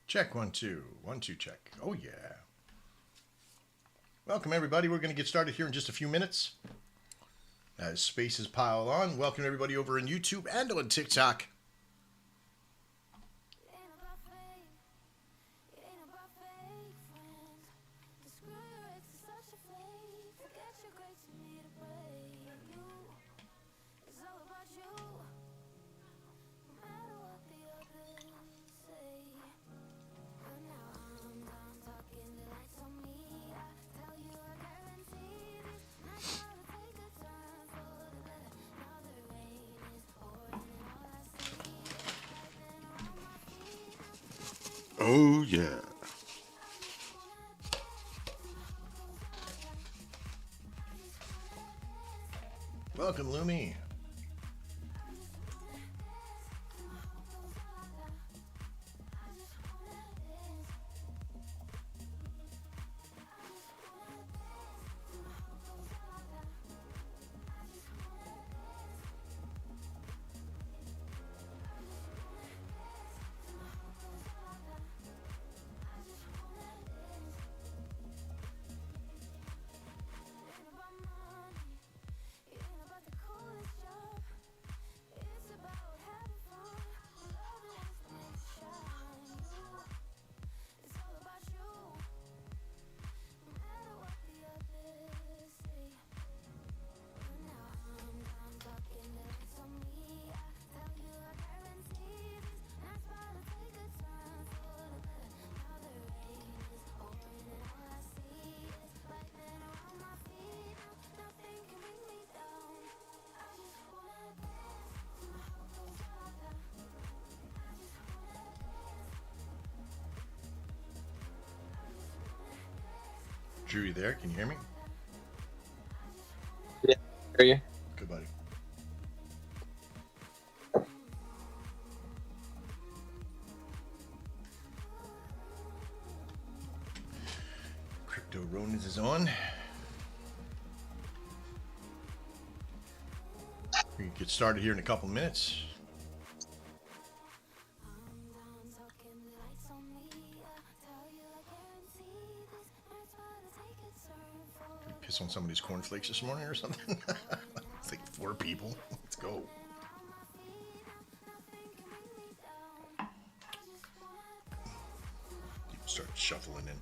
Check 1 2 1 2 check. Oh yeah. Welcome everybody. We're going to get started here in just a few minutes. As spaces pile on, welcome everybody over on YouTube and on TikTok. Oh yeah. Welcome, Lumi. Drew, you there? Can you hear me? Yeah, hear you. Good, buddy. Crypto Ronins is on. We can get started here in a couple minutes. Piss on somebody's cornflakes this morning or something? It's like 4 people. Let's go. People start shuffling in.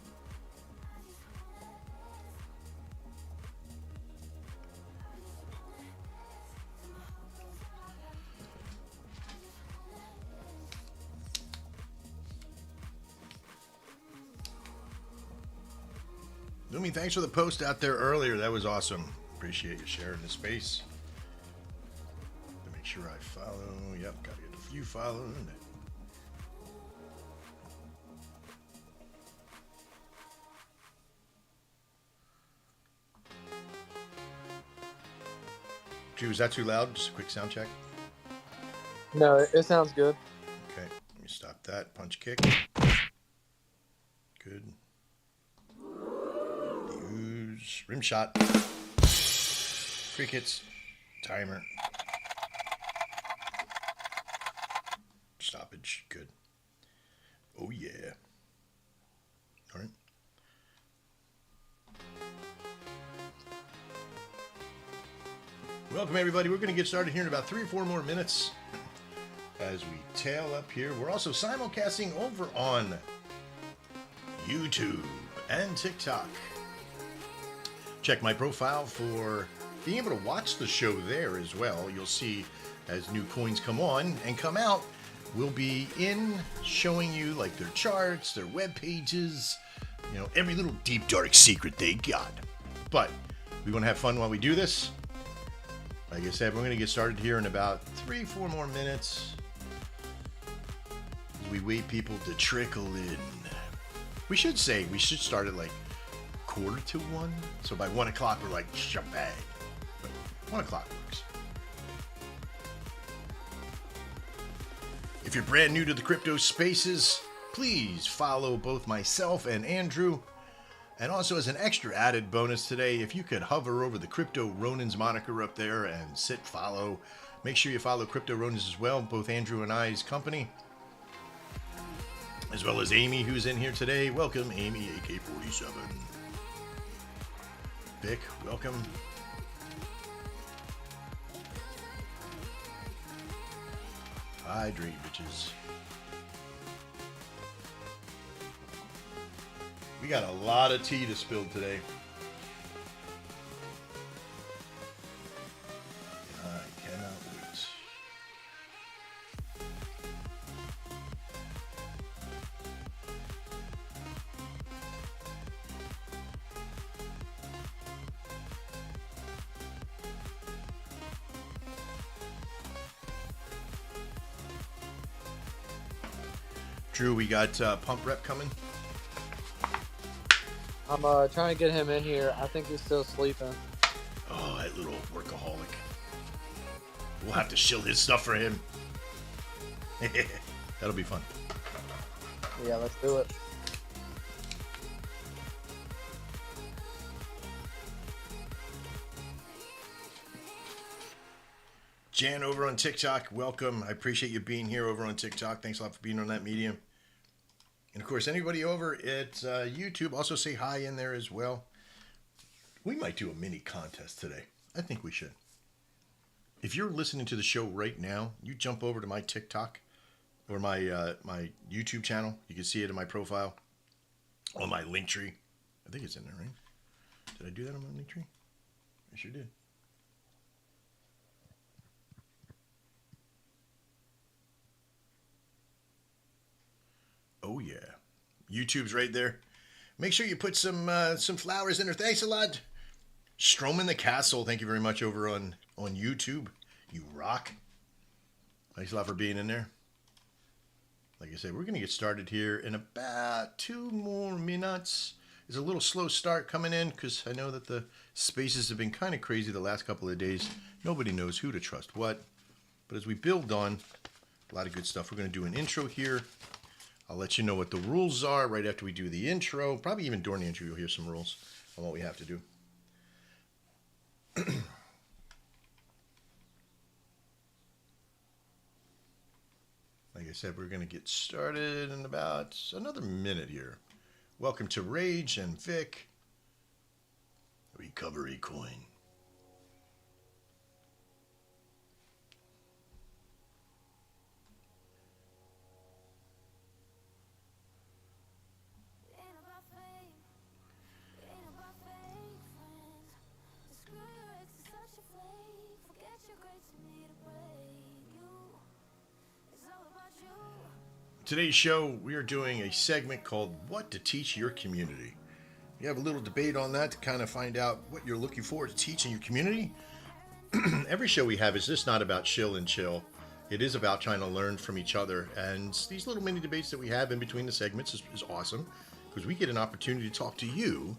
Lumi, thanks for the post out there earlier. That was awesome. Appreciate you sharing the space. To make sure I follow. Yep, gotta get a few following. Drew, is that too loud? Just a quick sound check. No, it sounds good. Okay, let me stop that. Punch kick. Good. Use rim shot. Crickets. Timer. Stoppage. Good. Oh yeah. All right. Welcome everybody. We're going to get started here in about 3 or 4 more minutes as we tail up here. We're also simulcasting over on YouTube and TikTok. Check my profile for being able to watch the show there as well. You'll see as new coins come on and come out, we'll be in showing you like their charts, their web pages, you know, every little deep dark secret they got. But we want to have fun while we do this. Like I said, we're going to get started here in about 3 or 4 more minutes as we wait people to trickle in. We should start at like 1:45. So by 1 o'clock, we're like, shabang. But 1 o'clock works. If you're brand new to the crypto spaces, please follow both myself and Andrew. And also as an extra added bonus today, if you could hover over the Crypto Ronins moniker up there and follow, make sure you follow Crypto Ronins as well, both Andrew and I's company. as well as Amy, who's in here today. Welcome, Amy, AK-47. Vic, welcome. Hydrate, bitches. We got a lot of tea to spill today. I cannot wait. Drew, we got Pump Rep coming. I'm trying to get him in here. I think he's still sleeping. Oh, that little workaholic. We'll have to shill his stuff for him. That'll be fun. Yeah, let's do it. Jan over on TikTok, welcome. I appreciate you being here over on TikTok. Thanks a lot for being on that medium. And of course, anybody over at YouTube, also say hi in there as well. We might do a mini contest today. I think we should. If you're listening to the show right now, you jump over to my TikTok or my my YouTube channel. You can see it in my profile on my link tree. I think it's in there, right? Did I do that on my link tree? I sure did. Oh yeah, YouTube's right there. Make sure you put some flowers in there. Thanks a lot, Stroman the Castle. Thank you very much over on YouTube. You rock. Thanks a lot for being in there. Like I said, we're gonna get started here in about 2 more minutes. It's a little slow start coming in because I know that the spaces have been kind of crazy the last couple of days. Nobody knows who to trust what. But as we build on, a lot of good stuff. We're gonna do an intro here. I'll let you know what the rules are right after we do the intro. Probably even during the intro, you'll hear some rules on what we have to do. Like I said, we're going to get started in about another minute here. Welcome to Rage and Vic. Recovery Coin. Today's show, we are doing a segment called What to Teach Your Community. We have a little debate on that to kind of find out what you're looking forward to teach in your community. Every show we have is just not about shill and chill. It is about trying to learn from each other. And these little mini debates that we have in between the segments is awesome because we get an opportunity to talk to you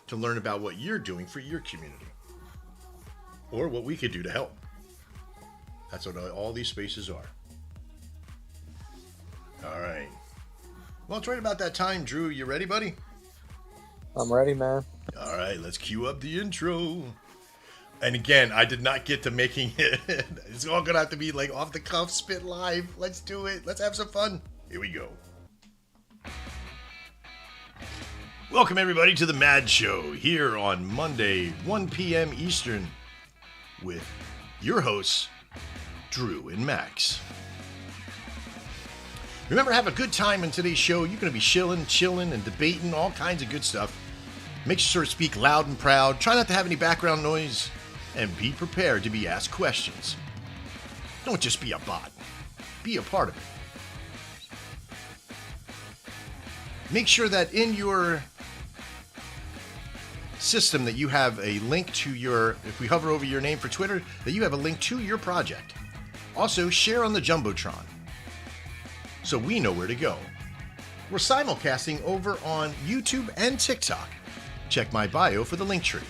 to learn about what you're doing for your community or what we could do to help. That's what all these spaces are. All right. Well, it's right about that time, Drew. You ready, buddy? I'm ready, man. All right, let's cue up the intro. And again, I did not get to making it. It's all going to have to be like off the cuff, spit live. Let's do it. Let's have some fun. Here we go. Welcome, everybody, to the Mad Show here on Monday, 1 p.m. Eastern with your hosts, Drew and Max. Remember, have a good time in today's show. You're going to be chilling, and debating all kinds of good stuff. Make sure to speak loud and proud. Try not to have any background noise. And be prepared to be asked questions. Don't just be a bot. Be a part of it. Make sure that in your system that you have a link to your, if we hover over your name for Twitter, that you have a link to your project. Also, share on the Jumbotron, so we know where to go. We're simulcasting over on YouTube and TikTok. Check my bio for the link tree.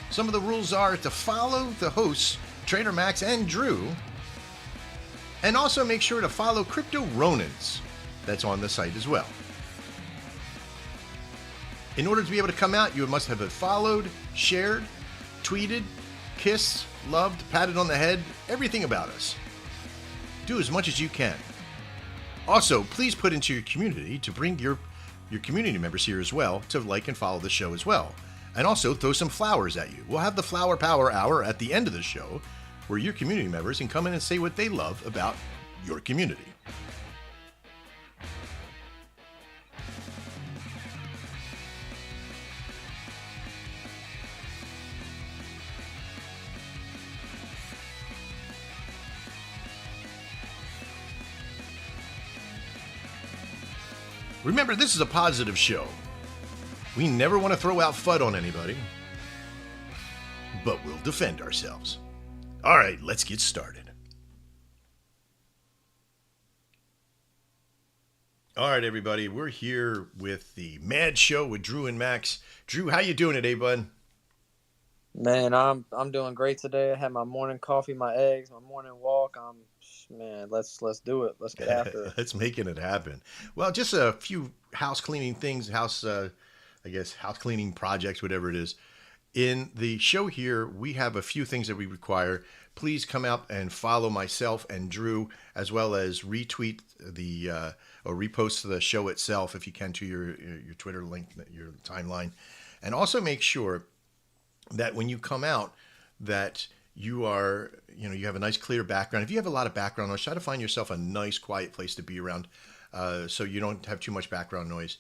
Some of the rules are to follow the hosts, Trader Max and Drew, and also make sure to follow Crypto Ronins. That's on the site as well. In order to be able to come out, you must have followed, shared, tweeted, kissed, loved, patted on the head, everything about us. Do as much as you can. Also, please put into your community to bring your community members here as well to like and follow the show as well. And also throw some flowers at you. We'll have the Flower Power Hour at the end of the show where your community members can come in and say what they love about your community. Remember, this is a positive show. We never want to throw out FUD on anybody, but we'll defend ourselves. All right, let's get started. All right, everybody, we're here with the Mad Show with Drew and Max. Drew, how you doing today, bud? Man, I'm doing great today. I had my morning coffee, my eggs, my morning walk. Let's do it. Let's get after it. Let's making it happen. Well, just a few house cleaning things, house cleaning projects, whatever it is. In the show here, we have a few things that we require. Please come out and follow myself and Drew, as well as retweet or repost the show itself if you can to your Twitter link, your timeline, and also make sure that when you come out that you are, you have a nice clear background. If you have a lot of background noise, try to find yourself a nice quiet place to be around so you don't have too much background noise.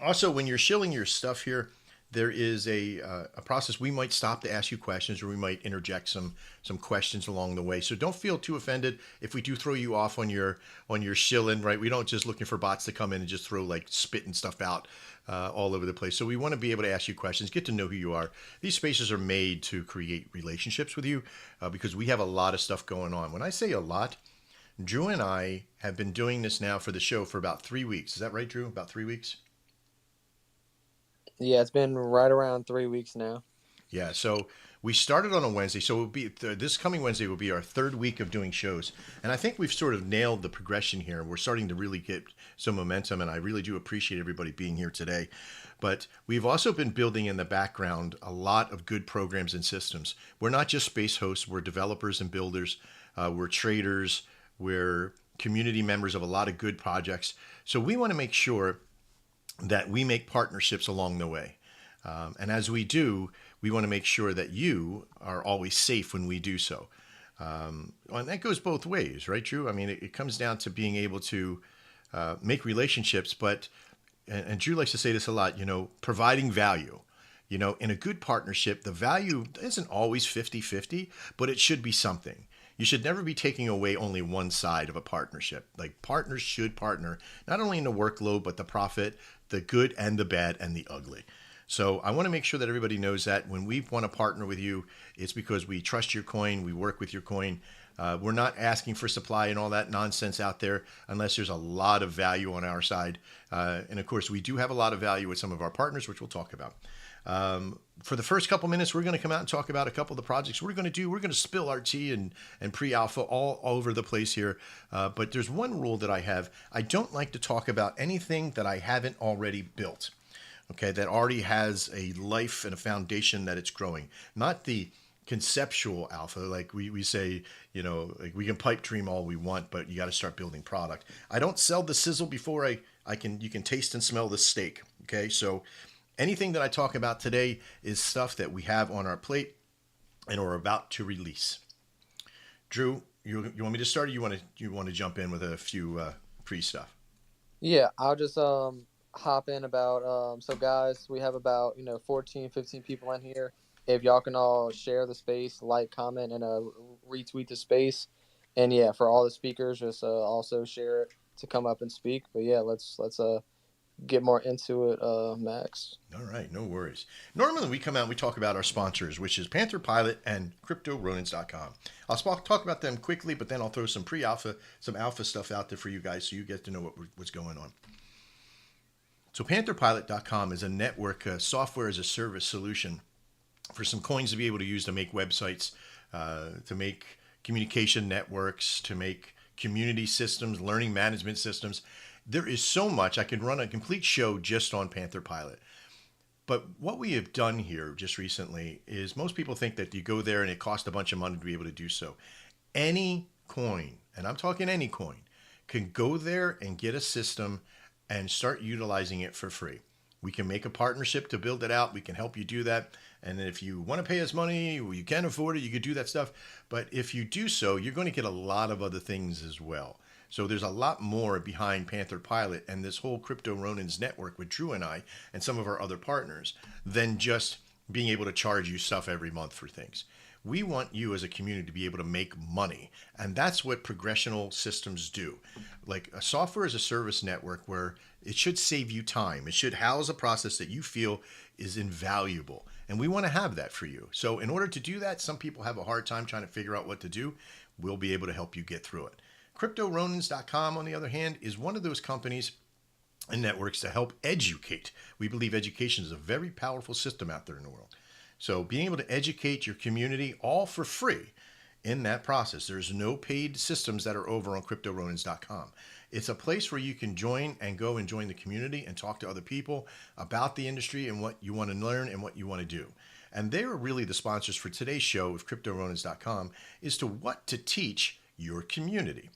Also, when you're shilling your stuff here, there is a process. We might stop to ask you questions, or we might interject some questions along the way. So don't feel too offended if we do throw you off on your shilling, right? We don't just looking for bots to come in and just throw like spit and stuff out all over the place. So we want to be able to ask you questions, get to know who you are. These spaces are made to create relationships with you because we have a lot of stuff going on. When I say a lot, Drew and I have been doing this now for the show for about 3 weeks. Is that right, Drew? About 3 weeks? Yeah, it's been right around 3 weeks now. Yeah, so we started on a Wednesday, so it will be this coming Wednesday will be our third week of doing shows, and I think we've sort of nailed the progression here. We're starting to really get some momentum, and I really do appreciate everybody being here today. But we've also been building in the background a lot of good programs and systems. We're not just space hosts; we're developers and builders. We're traders. We're community members of a lot of good projects. So we want to make sure that we make partnerships along the way. And as we do, we want to make sure that you are always safe when we do so. And that goes both ways, right, Drew? I mean, it comes down to being able to make relationships, but, and Drew likes to say this a lot, providing value. In a good partnership, the value isn't always 50-50, but it should be something. You should never be taking away only one side of a partnership. Like, partners should partner, not only in the workload, but the profit, the good and the bad and the ugly. So I want to make sure that everybody knows that when we want to partner with you, it's because we trust your coin, we work with your coin. We're not asking for supply and all that nonsense out there unless there's a lot of value on our side. And of course, we do have a lot of value with some of our partners, which we'll talk about. For the first couple minutes, we're going to come out and talk about a couple of the projects we're going to do. We're going to spill our tea and pre-alpha all over the place here. But there's one rule that I have. I don't like to talk about anything that I haven't already built, okay, that already has a life and a foundation that it's growing. Not the conceptual alpha, like we say, like we can pipe dream all we want, but you got to start building product. I don't sell the sizzle before you can taste and smell the steak, okay? So anything that I talk about today is stuff that we have on our plate and are about to release. Drew, you want me to start, or you want to jump in with a few pre stuff? Yeah, I'll just hop in about so guys, we have about 14, 15 people in here. If y'all can all share the space, like, comment, and retweet the space, and yeah, for all the speakers, just also share it to come up and speak. But yeah, let's get more into it, Max. All right, no worries. Normally we come out and we talk about our sponsors, which is Panther Pilot and CryptoRonins.com. I'll talk about them quickly, but then I'll throw some pre-alpha, some alpha stuff out there for you guys so you get to know what's going on. So PantherPilot.com is a network software as a service solution for some coins to be able to use to make websites, to make communication networks, to make community systems, learning management systems. There is so much. I could run a complete show just on Panther Pilot. But what we have done here just recently is most people think that you go there and it costs a bunch of money to be able to do so. Any coin, and I'm talking any coin, can go there and get a system and start utilizing it for free. We can make a partnership to build it out. We can help you do that. And if you want to pay us money, or you can afford it, you could do that stuff. But if you do so, you're going to get a lot of other things as well. So there's a lot more behind Panther Pilot and this whole Crypto Ronins network with Drew and I and some of our other partners than just being able to charge you stuff every month for things. We want you as a community to be able to make money. And that's what progressional systems do. Like a software as a service network where it should save you time. It should house a process that you feel is invaluable. And we want to have that for you. So in order to do that, some people have a hard time trying to figure out what to do. We'll be able to help you get through it. CryptoRonins.com, on the other hand, is one of those companies and networks to help educate. We believe education is a very powerful system out there in the world. So being able to educate your community all for free in that process. There's no paid systems that are over on CryptoRonins.com. It's a place where you can join and go and join the community and talk to other people about the industry and what you want to learn and what you want to do. And they are really the sponsors for today's show of CryptoRonins.com is to what to teach your community.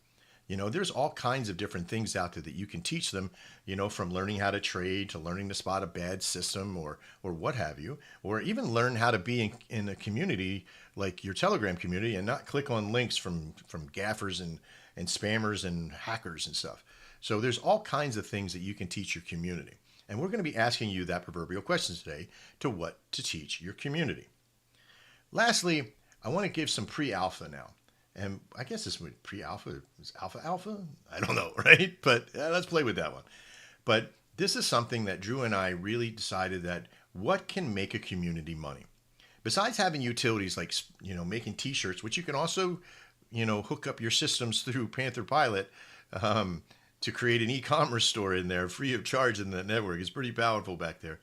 You know, there's all kinds of different things out there that you can teach them, you know, from learning how to trade to learning to spot a bad system or what have you, or even learn how to be in a community like your Telegram community and not click on links from gaffers and spammers and hackers and stuff. So there's all kinds of things that you can teach your community. And we're going to be asking you that proverbial question today to what to teach your community. Lastly, I want to give some pre-alpha now. And I guess this would pre-alpha is alpha. I don't know, right? But let's play with that one. But this is something that Drew and I really decided that what can make a community money? Besides having utilities like, you know, making t-shirts, which you can also, you know, hook up your systems through Panther Pilot to create an e-commerce store in there free of charge in the network. It's pretty powerful back there.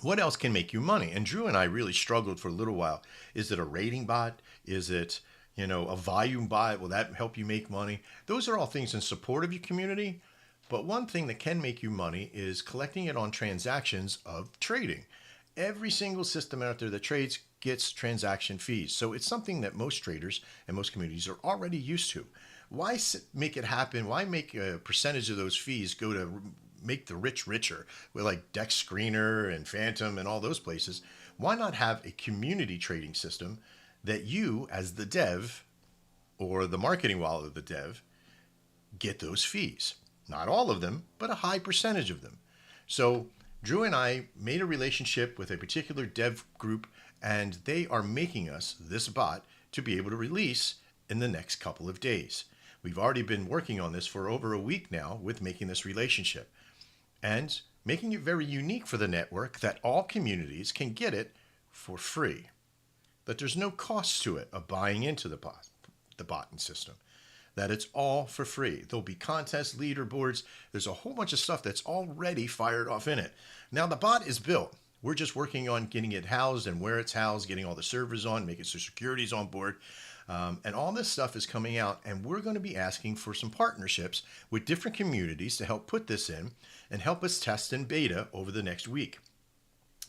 What else can make you money? And Drew and I really struggled for a little while. Is it a rating bot? Is it, you know, a volume bot? Will that help you make money? Those are all things in support of your community. But one thing that can make you money is collecting it on transactions of trading. Every single system out there that trades gets transaction fees. So it's something that most traders and most communities are already used to. Why make it happen? Why make a percentage of those fees go to make the rich richer with like Dex Screener and Phantom and all those places? Why not have a community trading system that you as the dev or the marketing wallet of the dev get those fees? Not all of them, but a high percentage of them. So Drew and I made a relationship with a particular dev group, and they are making us this bot to be able to release in the next couple of days. We've already been working on this for over a week now with making this relationship and making it very unique for the network that all communities can get it for free. That there's no cost to it of buying into the bot and system. That it's all for free. There'll be contests, leaderboards. There's a whole bunch of stuff that's already fired off in it. Now the bot is built. We're just working on getting it housed and where it's housed, getting all the servers on, making sure security's on board. And all this stuff is coming out, and we're going to be asking for some partnerships with different communities to help put this in and help us test in beta over the next week.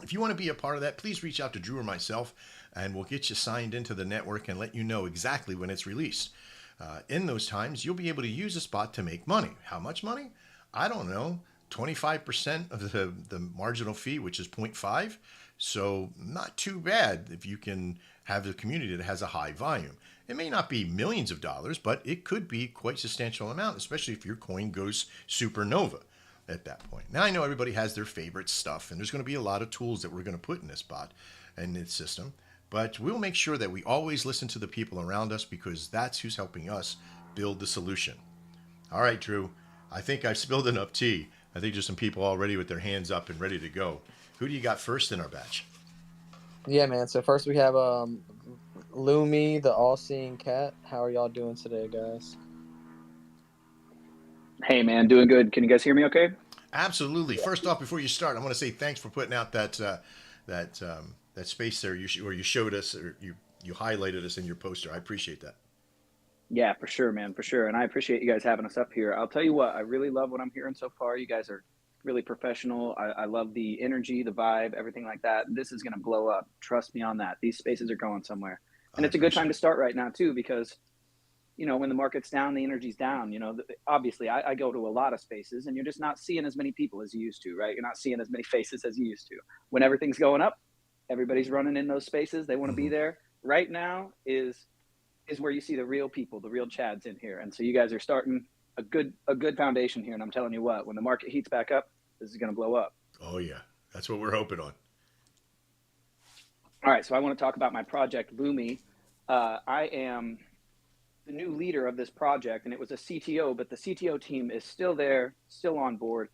If you want to be a part of that, please reach out to Drew or myself, and we'll get you signed into the network and let you know exactly when it's released. In those times, you'll be able to use this bot to make money. How much money? I don't know. 25% of the marginal fee, which is 0.5. So not too bad if you can have a community that has a high volume. It may not be millions of dollars, but it could be quite a substantial amount, especially if your coin goes supernova at that point. Now I know everybody has their favorite stuff, and there's going to be a lot of tools that we're going to put in this bot and this system. But we'll make sure that we always listen to the people around us because that's who's helping us build the solution. All right, Drew, I think I've spilled enough tea. I think there's some people already with their hands up and ready to go. Who do you got first in our batch? Yeah, man. So first we have Lumi, the all-seeing cat. How are y'all doing today, guys? Hey, man, doing good. Can you guys hear me okay? Absolutely. First off, before you start, I want to say thanks for putting out that space there where you showed us or you highlighted us in your poster. I appreciate that. Yeah, for sure, man, for sure. And I appreciate you guys having us up here. I'll tell you what, I really love what I'm hearing so far. You guys are really professional. I love the energy, the vibe, everything like that. This is going to blow up. Trust me on that. These spaces are going somewhere. And it's a good time to start right now, too, because you know, when the market's down, the energy's down. You know, obviously, I go to a lot of spaces, and you're just not seeing as many people as you used to, right? You're not seeing as many faces as you used to. When everything's going up, everybody's running in those spaces. They want to be Mhm. there. Right now is where you see the real people, the real Chads in here. And so you guys are starting a good foundation here. And I'm telling you what, when the market heats back up, this is going to blow up. Oh yeah, that's what we're hoping on. All right, so I want to talk about my project, Lumi. I am the new leader of this project, and it was a CTO, but the CTO team is still there, still on board.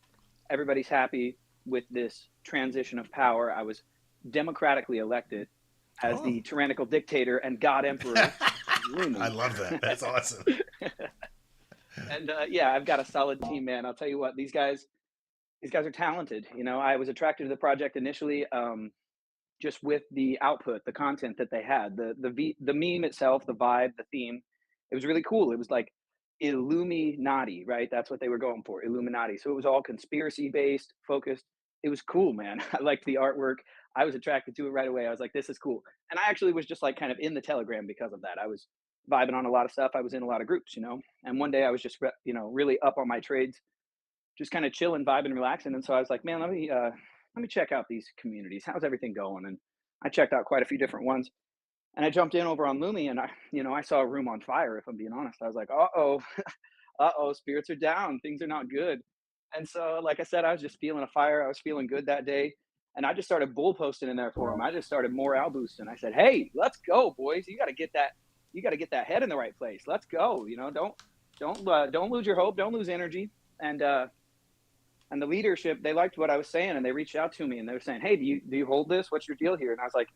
Everybody's happy with this transition of power. I was democratically elected as Oh. the tyrannical dictator and God Emperor of I Lumi. love that. That's awesome. And yeah, I've got a solid team, man. I'll tell you what, these guys are talented. You know, I was attracted to the project initially, just with the output, the content that they had, the meme itself, the vibe, the theme. It was really cool. It was like Illuminati, right? That's what they were going for, Illuminati. So it was all conspiracy based, focused. It was cool, man. I liked the artwork. I was attracted to it right away. I was like, this is cool. And I actually was just like kind of in the Telegram because of that. I was vibing on a lot of stuff. I was in a lot of groups, you know. And one day I was just, you know, really up on my trades, just kind of chilling, vibing, relaxing. And so I was like, man, let me check out these communities. How's everything going? And I checked out quite a few different ones. And I jumped in over on Lumi, and I saw a room on fire. If I'm being honest, I was like, uh oh, uh oh, spirits are down, things are not good. And so, like I said, I was just feeling a fire. I was feeling good that day, and I just started bull posting in there for them. I just started morale boosting. I said, hey, let's go, boys. You got to get that head in the right place. Let's go. You know, don't lose your hope. Don't lose energy. And and the leadership, they liked what I was saying, and they reached out to me, and they were saying, hey, do you hold this? What's your deal here? And I was like,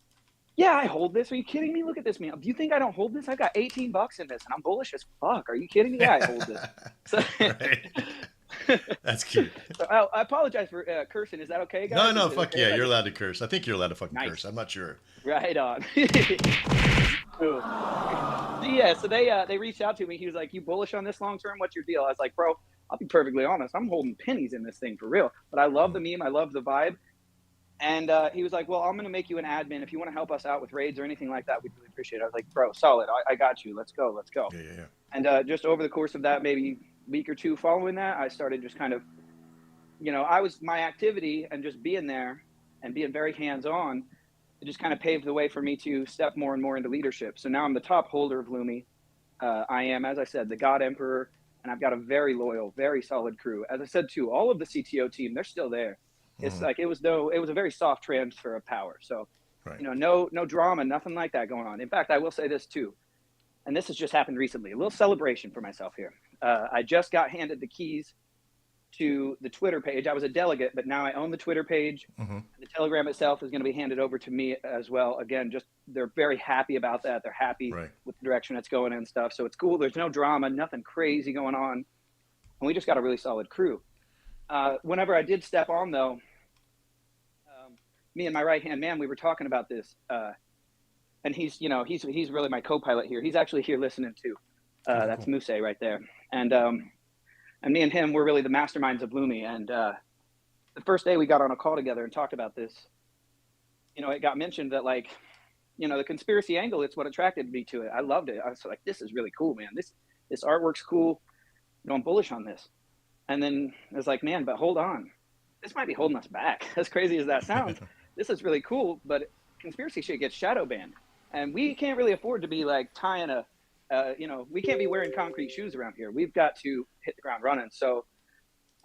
yeah, I hold this. Are you kidding me? Look at this, man. Do you think I don't hold this? I've got $18 in this, and I'm bullish as fuck. Are you kidding me? Yeah, I hold this. So, Right. That's cute. so I apologize for cursing. Is that okay, No, guys? no, Is it fuck okay yeah. if I You're just allowed to curse. I think you're allowed to fucking nice? curse. I'm not sure. Right on. Cool. So, yeah, so they reached out to me. He was like, "You bullish on this long term? What's your deal?" I was like, "Bro, I'll be perfectly honest. I'm holding pennies in this thing for real. But I love the meme. I love the vibe." And he was like, "Well, I'm going to make you an admin. If you want to help us out with raids or anything like that, we'd really appreciate it." I was like, "Bro, solid. I got you. Let's go. Let's go." Yeah, yeah, yeah. And just over the course of that, maybe week or two following that, I started just kind of, I was my activity and just being there and being very hands on. It just kind of paved the way for me to step more and more into leadership. So now I'm the top holder of Lumi. I am, as I said, the God Emperor, and I've got a very loyal, very solid crew. As I said too, all of the CTO team, they're still there. It's Mhm. like it was a very soft transfer of power. So, Right. no drama, nothing like that going on. In fact, I will say this too, and this has just happened recently. A little celebration for myself here. I just got handed the keys to the Twitter page. I was a delegate, but now I own the Twitter page. Mm-hmm. The Telegram itself is going to be handed over to me as well. Again, just they're very happy about that. They're happy Right. with the direction it's going and stuff. So it's cool. There's no drama, nothing crazy going on, and we just got a really solid crew. Whenever I did step on, though, me and my right hand man, we were talking about this, and he's really my co-pilot here. He's actually here listening too. That's Cool. Muse right there, and me and him, we're really the masterminds of Lumi. And the first day we got on a call together and talked about this, it got mentioned that the conspiracy angle, it's what attracted me to it. I loved it. I was like, this is really cool, man. This artwork's cool. I'm bullish on this. And then I was like, man, but hold on. This might be holding us back. As crazy as that sounds, this is really cool, but conspiracy shit gets shadow banned. And we can't really afford to be like tying we can't be wearing concrete shoes around here. We've got to hit the ground running. So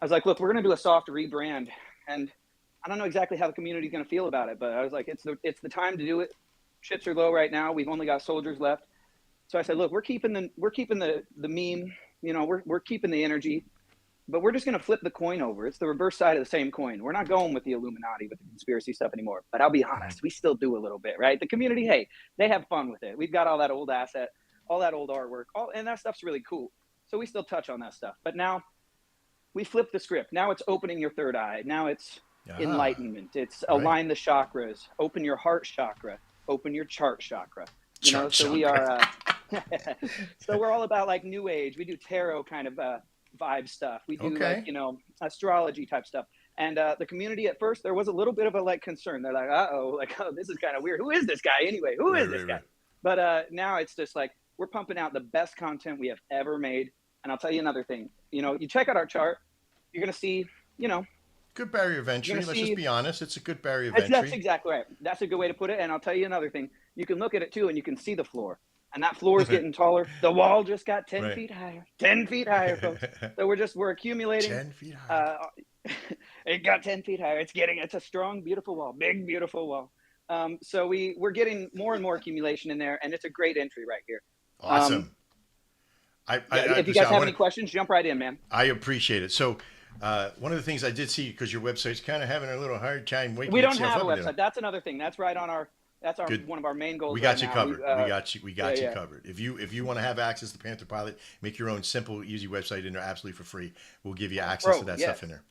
I was like, look, we're going to do a soft rebrand. And I don't know exactly how the community is going to feel about it, but I was like, it's the time to do it. Chips are low right now. We've only got soldiers left. So I said, look, we're keeping the meme, we're keeping the energy, but we're just going to flip the coin over. It's the reverse side of the same coin. We're not going with the Illuminati, with the conspiracy stuff anymore. But I'll be honest, we still do a little bit, right? The community, hey, they have fun with it. We've got all that old asset, all that old artwork, and that stuff's really cool. So we still touch on that stuff. But now we flip the script. Now it's opening your third eye. Now it's enlightenment. It's align the chakras, open your heart chakra, open your chart chakra. So we are, so we're all about like new age. We do tarot kind of vibe stuff. We do astrology type stuff. And the community at first, there was a little bit of a concern. They're like, oh, this is kind of weird. Who is this guy anyway? Who is this guy? Right. But now it's just like, we're pumping out the best content we have ever made. And I'll tell you another thing. You know, you check out our chart, you're going to see, you know, Good barrier of entry. you're going to Let's see just be honest. It's a good barrier of that's entry. exactly right. That's a good way to put it. And I'll tell you another thing. You can look at it too, and you can see the floor. And that floor is getting taller. The wall just got 10 Right. feet higher. 10 feet higher, folks. So we're accumulating. 10 feet high. It got 10 feet higher. It's a strong, beautiful wall. Big, beautiful wall. So we're getting more and more accumulation in there, and it's a great entry right here. Awesome. If you guys have any questions, jump right in, man. I appreciate it. So, one of the things I did see, because your website's kind of having a little hard time waking We don't itself have a up. website. That's another thing. That's right on our. That's our Good. one of our main goals. We got right you now. covered. We got you yeah. covered. If you want to have access to Panther Pilot, make your own simple, easy website in there absolutely for free. We'll give you access to that stuff in there.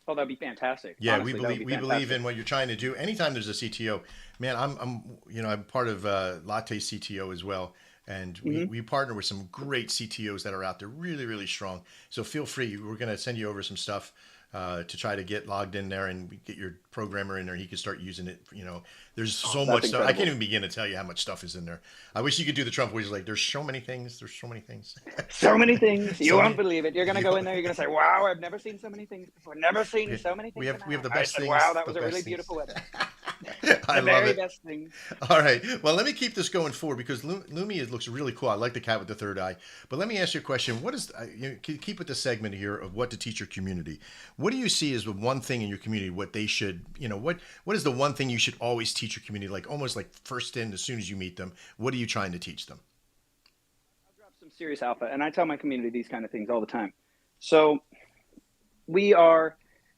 Oh, that'd be fantastic. Yeah, Honestly, we believe in what you're trying to do. Anytime there's a CTO, man, I'm part of Latte CTO as well. And we partner with some great CTOs that are out there, really, really strong. So feel free. We're going to send you over some stuff to try to get logged in there and get your programmer in there. He can start using it. You know, there's so much stuff. I can't even begin to tell you how much stuff is in there. I wish you could do the Trump voice like, there's so many things. There's so many things. So many things. You won't believe it. You're going to go in there. You're going to say, wow, I've never seen so many things before. Never seen so many things. We have the best things. Wow, that was a really beautiful website. I love it. Best thing. All right. Well, let me keep this going forward because Lumi looks really cool. I like the cat with the third eye. But let me ask you a question. What is keep with the segment here of what to teach your community? What do you see as the one thing in your community? What they should, what is the one thing you should always teach your community? Like almost like first in, as soon as you meet them. What are you trying to teach them? I'll drop some serious alpha, and I tell my community these kind of things all the time. So we are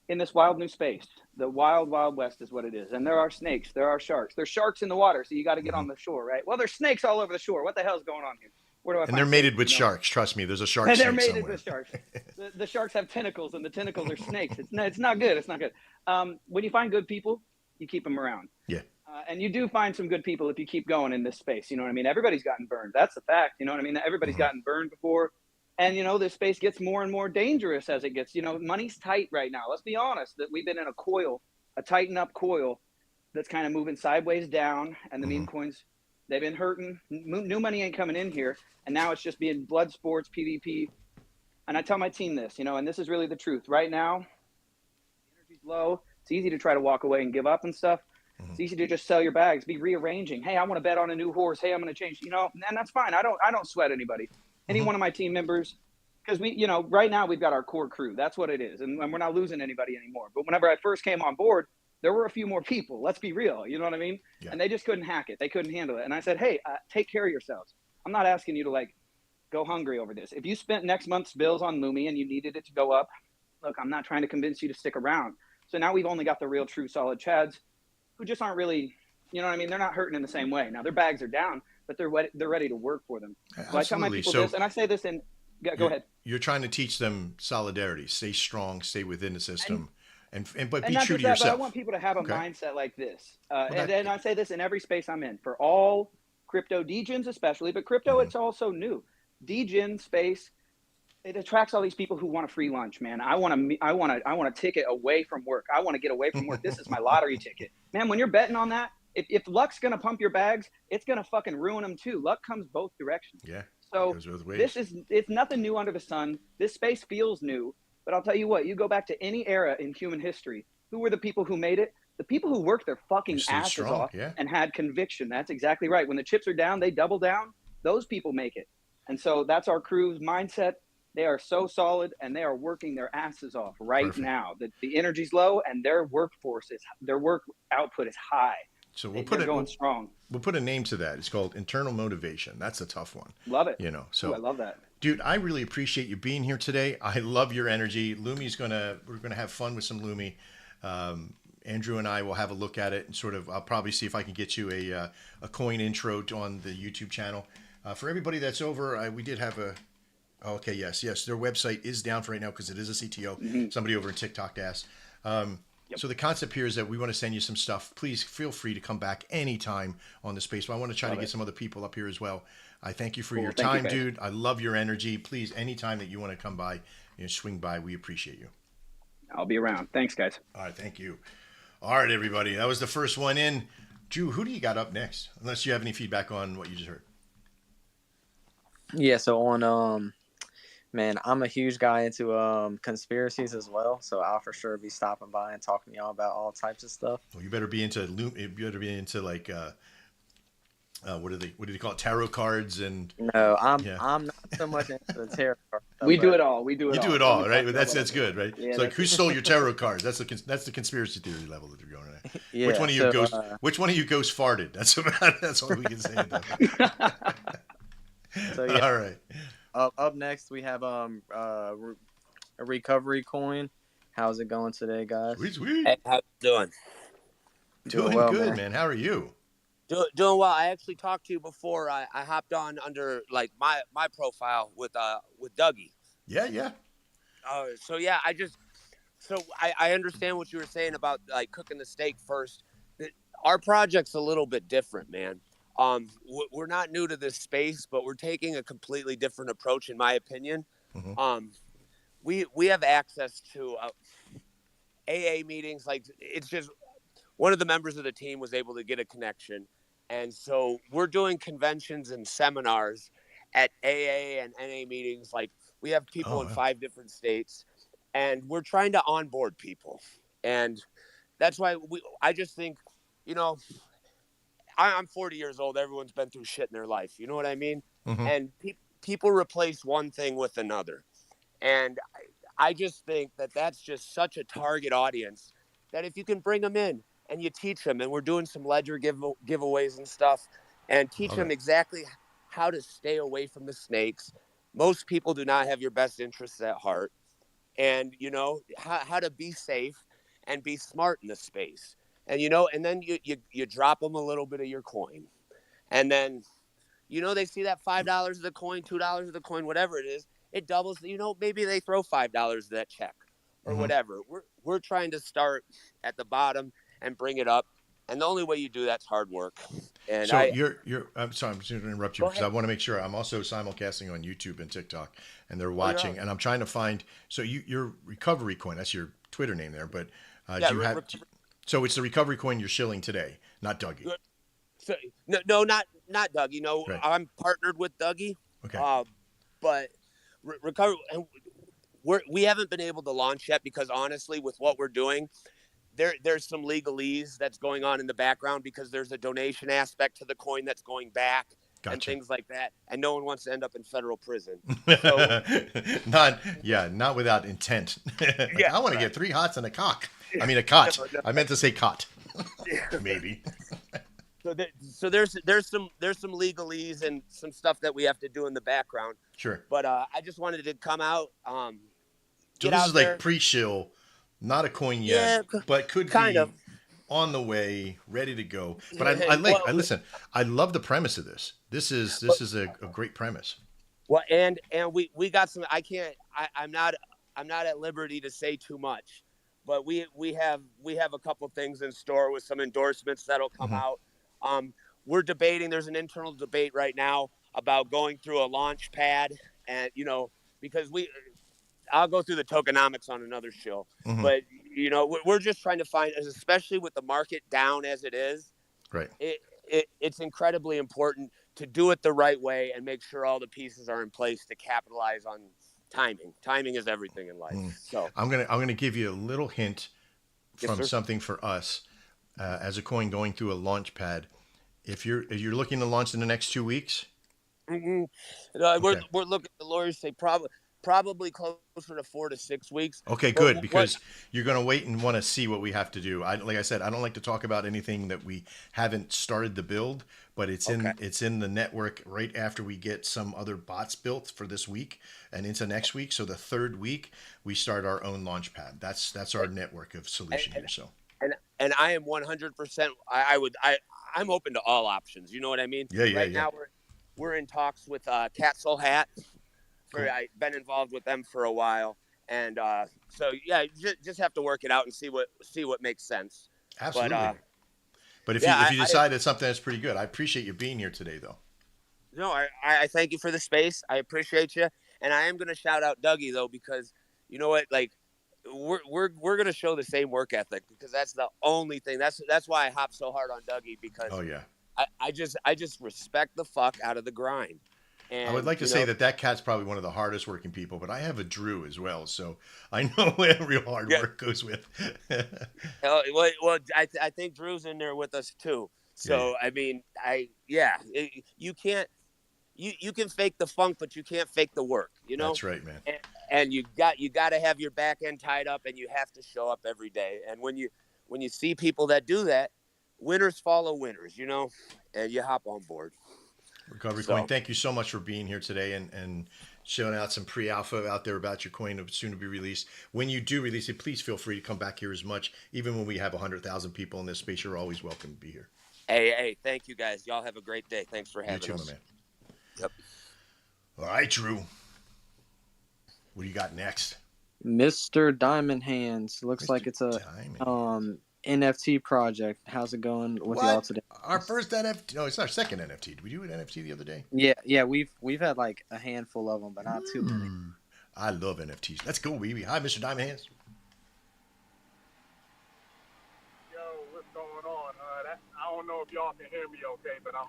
in this wild new space. The wild, wild west is what it is. And there are snakes. There are sharks. There's sharks in the water, so you got to get on the shore, right? Well, there's snakes all over the shore. What the hell is going on here? Where do I And find they're mated with snakes? sharks. Trust me, there's a shark And they're snake mated somewhere. with sharks. The sharks have tentacles, and the tentacles are snakes. It's not good. It's not good. When you find good people, you keep them around. Yeah. And you do find some good people if you keep going in this space. You know what I mean? Everybody's gotten burned. That's the fact. You know what I mean? Everybody's gotten burned before. And, this space gets more and more dangerous as it gets. Money's tight right now. Let's be honest that we've been in a tighten up coil that's kind of moving sideways down. And the meme coins, they've been hurting. New money ain't coming in here. And now it's just being blood sports, PvP. And I tell my team this, and this is really the truth. Right now, energy's low. It's easy to try to walk away and give up and stuff. It's easy to just sell your bags, be rearranging. Hey, I want to bet on a new horse. Hey, I'm going to change, and that's fine. I don't sweat anybody. Any one of my team members, because we, right now we've got our core crew. That's what it is. And we're not losing anybody anymore. But whenever I first came on board, there were a few more people. Let's be real. You know what I mean? Yeah. And they just couldn't hack it. They couldn't handle it. And I said, hey, take care of yourselves. I'm not asking you to go hungry over this. If you spent next month's bills on Lumi and you needed it to go up, look, I'm not trying to convince you to stick around. So now we've only got the real, true, solid Chads who just aren't really, you know what I mean? They're not hurting in the same way. Now their bags are down, but they're ready to work for them. So I tell my people this, and I say this in, go ahead. You're trying to teach them solidarity, stay strong, stay within the system, but be not true just to that, yourself. But I want people to have a mindset like this. And I say this in every space I'm in for all crypto degens, especially, but crypto, it's also new. Degen space, it attracts all these people who want a free lunch, man. I want a ticket away from work. I want to get away from work. This is my lottery ticket, man. When you're betting on that, if luck's gonna pump your bags, it's gonna fucking ruin them too. Luck comes both directions. Yeah. So it's nothing new under the sun. This space feels new, but I'll tell you what. You go back to any era in human history. Who were the people who made it? The people who worked their fucking asses off and had conviction. That's exactly right. When the chips are down, they double down. Those people make it. And so that's our crew's mindset. They are so solid, and they are working their asses off right now. The energy's low, and their work output is high. So they're going strong. We'll put a name to that. It's called internal motivation. That's a tough one. Love it. So I love that. Dude, I really appreciate you being here today. I love your energy. We're gonna have fun with some Lumi. Andrew and I will have a look at it and I'll probably see if I can get you a coin intro on the YouTube channel. For everybody that's over, we did have okay, yes. Their website is down for right now because it is a CTO. Somebody over in TikTok asked. So the concept here is that we want to send you some stuff. Please feel free to come back anytime on the space. But I want to try to get some other people up here as well. I thank you for your time, dude. I love your energy. Please, anytime that you want to come by, swing by. We appreciate you. I'll be around. Thanks, guys. All right, thank you. All right, everybody. That was the first one in. Drew, who do you got up next? Unless you have any feedback on what you just heard. Yeah, so on man, I'm a huge guy into conspiracies as well, so I'll for sure be stopping by and talking to y'all about all types of stuff. Well, you better be into you better be into like what do they call it, tarot cards and No, yeah. I'm not so much into the tarot card stuff, We do but it all. We do it You do all. it Let me all, talk right? to But y'all that's about good, right? Yeah, It's like that's who stole your tarot cards? That's the conspiracy theory level that you're going at. yeah, Which one of you ghost farted? That's all we can say about that. so yeah. All right. Up next we have a recovery coin. How's it going today, guys? Sweet, sweet. Hey, how you doing? Doing Doing well, good, man. man. How are you? Doing well. I actually talked to you before. I hopped on under like my profile with Dougie. Yeah, yeah. So yeah, I understand what you were saying about like cooking the steak first. Our project's a little bit different, man. We're not new to this space, but we're taking a completely different approach, in my opinion. Hmm. Um, we have access to AA meetings. Like it's just one of the members of the team was able to get a connection. And so we're doing conventions and seminars at AA and NA meetings. Like we have people Oh, in wow. 5 different states, and we're trying to onboard people. And that's why I just think, you know, I'm 40 years old. Everyone's been through shit in their life. You know what I mean? Hmm. And people replace one thing with another. And I just think that that's just such a target audience that if you can bring them in and you teach them, and we're doing some ledger giveaways and stuff, and teach Love them it. exactly how to stay away from the snakes. Most people do not have your best interests at heart, and you know how to be safe and be smart in the space. And and then you drop them a little bit of your coin, and then they see that $5 of the coin, $2 of the coin, whatever it is, it doubles. Maybe they throw $5 of that check or Hmm. whatever. We're trying to start at the bottom and bring it up, and the only way you do that's hard work. And So I you're. I'm sorry. I'm just going to interrupt you go because I ahead. want to make sure I'm also simulcasting on YouTube and TikTok, and they're Oh, you're watching. on. And I'm trying to find. So your recovery coin. That's your Twitter name there. But Yeah, do you have? So it's the recovery coin you're shilling today, not Dougie. so, no, not Doug. Right. I'm partnered with Dougie, Okay. uh, but recover. And we haven't been able to launch yet because honestly, with what we're doing, there's some legalese that's going on in the background because there's a donation aspect to the coin that's going back and Gotcha. things like that, and no one wants to end up in federal prison. So Not without intent. Like yeah, I want to right. get 3 hots and a cock. I mean a cot. No, I meant to say cot. no. Maybe. So there's some legalese and some stuff that we have to do in the background. Sure. But I just wanted to come out, So get this out is like there. pre-shill, not a coin yet, Yeah, but could kind of. be on the way, ready to go. But I like. I Well, listen. I love the premise of this. This is a great premise. well, and we got some. I can't. I'm not at liberty to say too much, but we have a couple things in store with some endorsements that'll come Hmm. out. We're debating. There's an internal debate right now about going through a launch pad, and because I'll go through the tokenomics on another show, Hmm. but we're just trying to find, especially with the market down as it is, Right. it's incredibly important to do it the right way and make sure all the pieces are in place to capitalize on timing. Timing is everything in life. Mm. So, I'm gonna give you a little hint yes, from sir. something for us as a coin going through a launch pad. If you're looking to launch in the next 2 weeks, Mm-hmm. okay. We're looking. The lawyers say probably closer to 4 to 6 weeks. Okay, But good, what? because you're going to wait and want to see what we have to do. Like I said, I don't like to talk about anything that we haven't started the build, but Okay. it's in the network right after we get some other bots built for this week and into next week. So the third week we start our own launch pad. That's our network of And solution here. So and I am 100%. I'm open to all options. You know what I mean? yeah, yeah, Right yeah. now we're in talks with Cat Soul Hat. Cool. I've been involved with them for a while, and so yeah, just have to work it out and see what makes sense. But Absolutely. But if you yeah, if you decide it's something that's pretty good, I appreciate you being here today, though. no, I thank you for the space. I appreciate you, and I am going to shout out Dougie though because you know what, like we're going to show the same work ethic because that's the only thing. That's why I hop so hard on Dougie because Oh yeah. I just respect the fuck out of the grind. I would And like to say that that cat's probably one of the hardest working people, but I have a Drew as well, so I know what real hard yeah, work goes with. I think Drew's in there with us too. Yeah, yeah, So I mean, you can't you can fake the funk, but you can't fake the work. You know, that's right, man. and, and you got to have your back end tied up, and you have to show up every day. And when you see people that do that, winners follow winners. You know, and you hop on board. Recovery Coin, So thank you so much for being here today and showing out some pre-alpha out there about your coin soon to be released. When you do release it, please feel free to come back here as much. Even when we have 100,000 people in this space, you're always welcome to be here. hey, thank you guys. Y'all have a great day. Thanks for You having too, my us. man. Yep. All right, Drew. What do you got next? Mr. Diamond Hands. Looks Mr. like it's a Diamond. NFT project. How's it going with y'all What? today? Our first NFT? No, it's our second NFT. Did we do an NFT the other day? Yeah, we've had like a handful of them, but not too many. I love NFTs. Let's go, baby. Hi, Mr. Diamond Hands. Yo, what's going on? I don't know if y'all can hear me okay, but I'm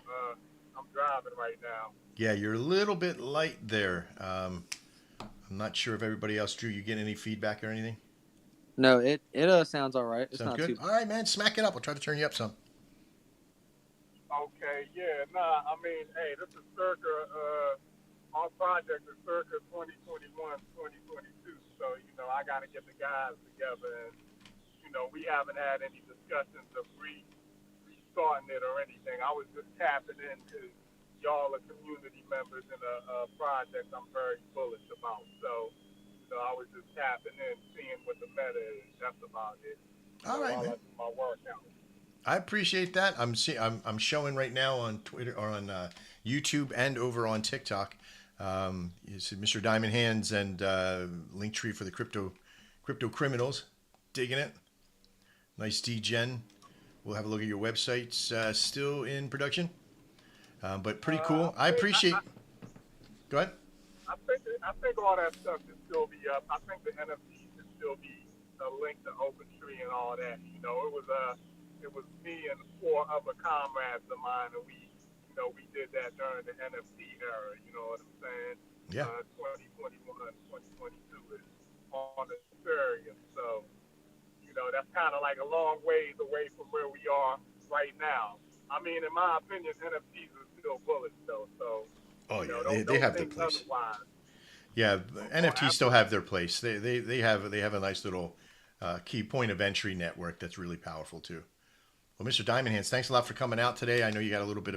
driving right now. Yeah, you're a little bit light there. I'm not sure if everybody else, Drew, you get any feedback or anything? No, it sounds all right. It's Sounds not good. too. All right, man. Smack it up. We'll try to turn you up some. Okay, yeah, nah, I mean, hey, this is circa, our project is circa 2021, 2022, so, I got to get the guys together, and, we haven't had any discussions of restarting it or anything. I was just tapping into y'all are community members in a project I'm very bullish about, so, I was just tapping in, seeing what the meta is. That's about it. All right, while man. I do my workout. I appreciate that. I'm showing right now on Twitter or on YouTube and over on TikTok. It's Mr. Diamond Hands and Linktree for the crypto criminals. Digging it. Nice degen. We'll have a look at your websites. Still in production, but pretty cool. I appreciate. Go ahead. I think all that stuff should still be up. I think the NFT should still be a link to OpenTree and all that. It was me and 4 other comrades of mine, and we did that during the NFT era. You know what I'm saying? Yeah. 2021, 2022 is on the Ethereum, so that's kind of like a long ways away from where we are right now. I mean, in my opinion, NFTs are still bullish though. So. Oh yeah, they have their place. Otherwise. Yeah, NFTs still have their place. They have a nice little key point of entry network that's really powerful too. Well, Mr. Diamond Hands, thanks a lot for coming out today. I know you got a little bit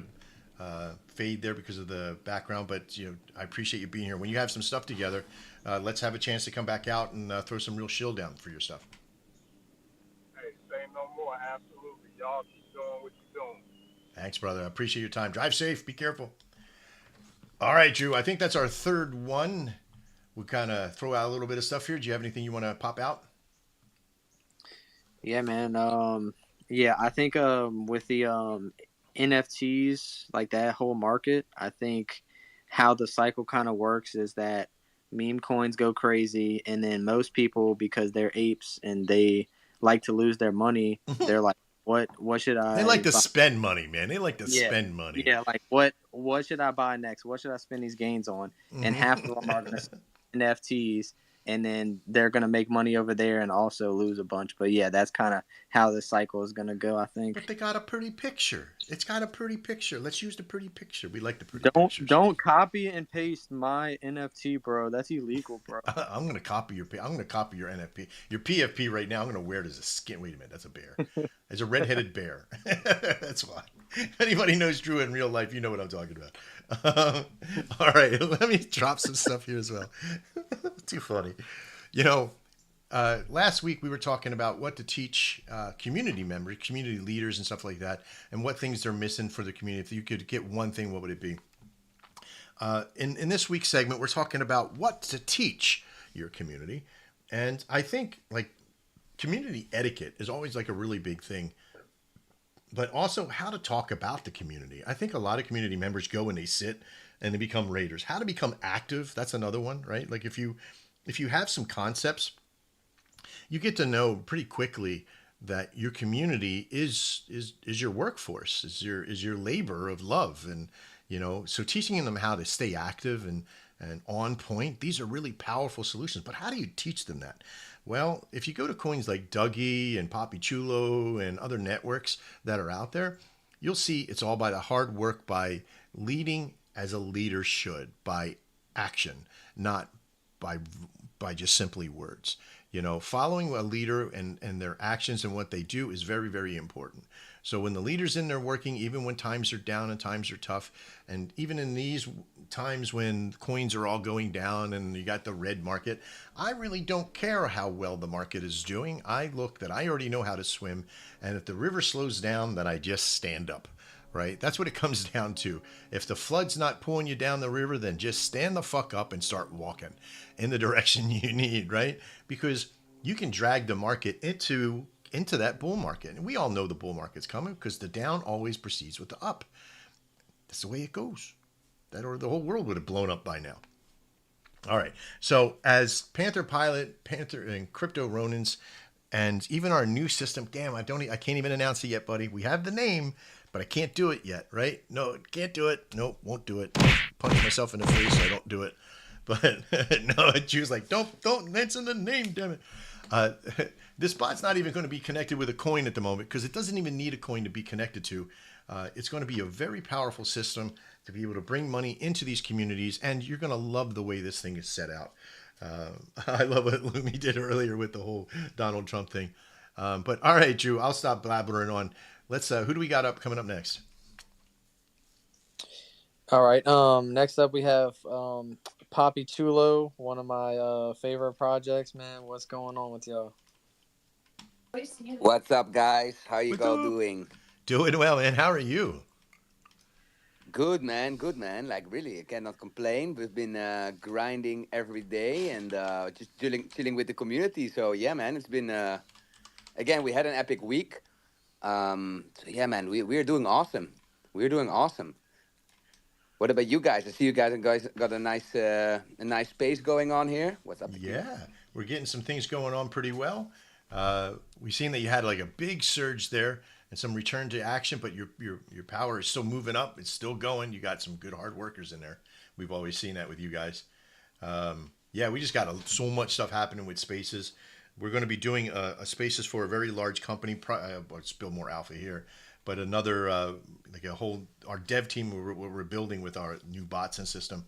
of fade there because of the background, but I appreciate you being here. When you have some stuff together, let's have a chance to come back out and throw some real shill down for your stuff. Hey, say no more. Absolutely, y'all keep doing what you're doing. Thanks, brother. I appreciate your time. Drive safe. Be careful. All right, Drew. I think that's our third one. We'll kind of throw out a little bit of stuff here. Do you have anything you want to pop out? Yeah, man. Yeah, I think with the NFTs, like that whole market, I think how the cycle kind of works is that meme coins go crazy, and then most people, because they're apes and they like to lose their money, they're like, what should I? They like to buy? spend money, man. They like to spend money. Yeah, like what should I buy next? What should I spend these gains on? And half of them are going to NFTs, and then they're going to make money over there and also lose a bunch. But yeah, that's kind of how the cycle is going to go, I think. But they got a pretty picture. It's got a pretty picture. Let's use the pretty picture. We like the pretty pictures. Don't copy and paste my NFT, bro. That's illegal, bro. I'm gonna copy your NFP, your PFP right now. I'm gonna wear it as a skin. Wait a minute, that's a bear. It's a red-headed bear. That's why. If anybody knows Drew in real life, you know what I'm talking about. All right, let me drop some stuff here as well. Too funny. Last week we were talking about what to teach community members, community leaders, and stuff like that, and what things they're missing for the community. If you could get one thing, what would it be? In this week's segment, we're talking about what to teach your community, and I think like community etiquette is always like a really big thing, but also how to talk about the community. I think a lot of community members go and they sit and they become raiders. How to become active, that's another one, right? Like if you have some concepts, you get to know pretty quickly that your community is your workforce, is your labor of love, and So teaching them how to stay active and on point, these are really powerful solutions. But how do you teach them that? Well, if you go to coins like Dougie and Poppy Chulo and other networks that are out there, you'll see it's all by the hard work, by leading as a leader should, by action, not by just simply words. Following a leader and their actions and what they do is very, very important. So when the leader's in there working, even when times are down and times are tough, and even in these times when coins are all going down and you got the red market, I really don't care how well the market is doing. I look that I already know how to swim, and if the river slows down, then I just stand up. Right? That's what it comes down to. If the flood's not pulling you down the river, then just stand the fuck up and start walking in the direction you need, right? Because you can drag the market into that bull market. And we all know the bull market's coming because the down always precedes with the up. That's the way it goes. That or the whole world would have blown up by now. All right. So as Panther Pilot, Panther and Crypto Ronins, and even our new system, damn, I can't even announce it yet, buddy. We have the name, but I can't do it yet, right? No, can't do it. Nope, won't do it. Punch myself in the face, I don't do it. But no, she was like, don't mention the name, damn it. This bot's not even going to be connected with a coin at the moment because it doesn't even need a coin to be connected to. It's going to be a very powerful system to be able to bring money into these communities, and you're going to love the way this thing is set out. I love what Lumi did earlier with the whole Donald Trump thing. But all right, Drew, I'll stop blabbering on. Let's. Who do we got coming up next? All right. Next up we have Poppy Chulo, one of my favorite projects. Man, what's going on with y'all? What's up, guys? How you What's all up? doing? Doing well, man. How are you? Good, man. Good, man. Like, really, I cannot complain. We've been grinding every day and just chilling with the community. So, yeah, man, it's been, again, we had an epic week. So, yeah, man, we're doing awesome. We're doing awesome. What about you guys? I see you guys got a nice space going on here. What's up? Yeah, we're getting some things going on pretty well. We've seen that you had like a big surge there and some return to action, but your power is still moving up. It's still going. You got some good hard workers in there. We've always seen that with you guys. Yeah, we just got so much stuff happening with Spaces. We're going to be doing a Spaces for a very large company. Let's build more alpha here, but another like a whole our dev team we're building with our new bots and system.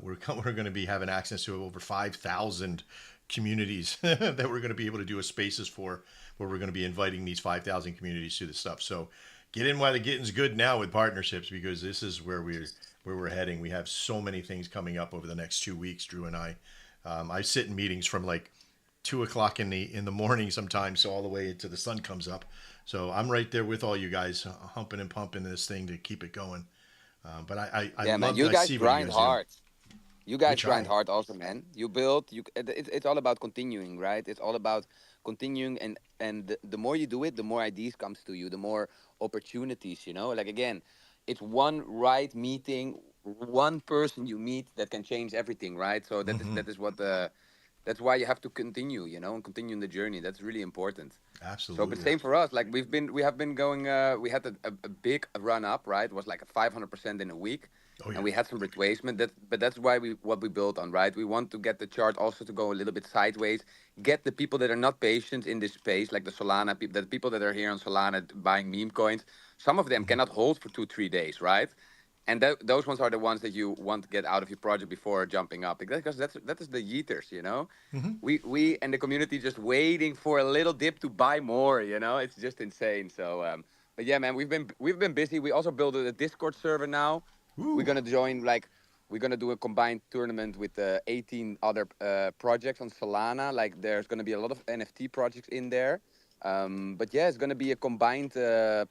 We're going to be having access to over 5,000 communities that we're going to be able to do a Spaces for, where we're going to be inviting these 5,000 communities to the stuff. So get in while the getting's good now with partnerships, because this is where we're heading. We have so many things coming up over the next 2 weeks, Drew and I. I sit in meetings from like 2:00 in the morning sometimes, so all the way until the sun comes up. So I'm right there with all you guys, humping and pumping this thing to keep it going. But I Yeah, man, love you I guys see what you grind guys hard. You guys try. grind hard also, man. You build. It's all about continuing, right? It's all about continuing, and the more you do it, the more ideas comes to you, the more opportunities. Like, again, it's one right meeting, one person you meet that can change everything, right? So that is Hmm. that is what the that's why you have to continue, and continue in the journey. That's really important. So, but Absolutely. same for us. Like, we have been going. We had a big run up, right? It was like a 500% in a week, Oh and yeah. we had some retracement. But that's why what we built on, right? We want to get the chart also to go a little bit sideways. Get the people that are not patient in this space, like the Solana people, the people that are here on Solana buying meme coins. Some of them Hmm. cannot hold for 2 3 days, right? And those ones are the ones that you want to get out of your project before jumping up, because that is the yeeters. Hmm. We and the community just waiting for a little dip to buy more. It's just insane. So, but yeah, man, we've been busy. We also built a Discord server now. We're Ooh. gonna join, like, we're gonna do a combined tournament with 18 other projects on Solana. Like, there's gonna be a lot of NFT projects in there. But yeah, it's gonna be a combined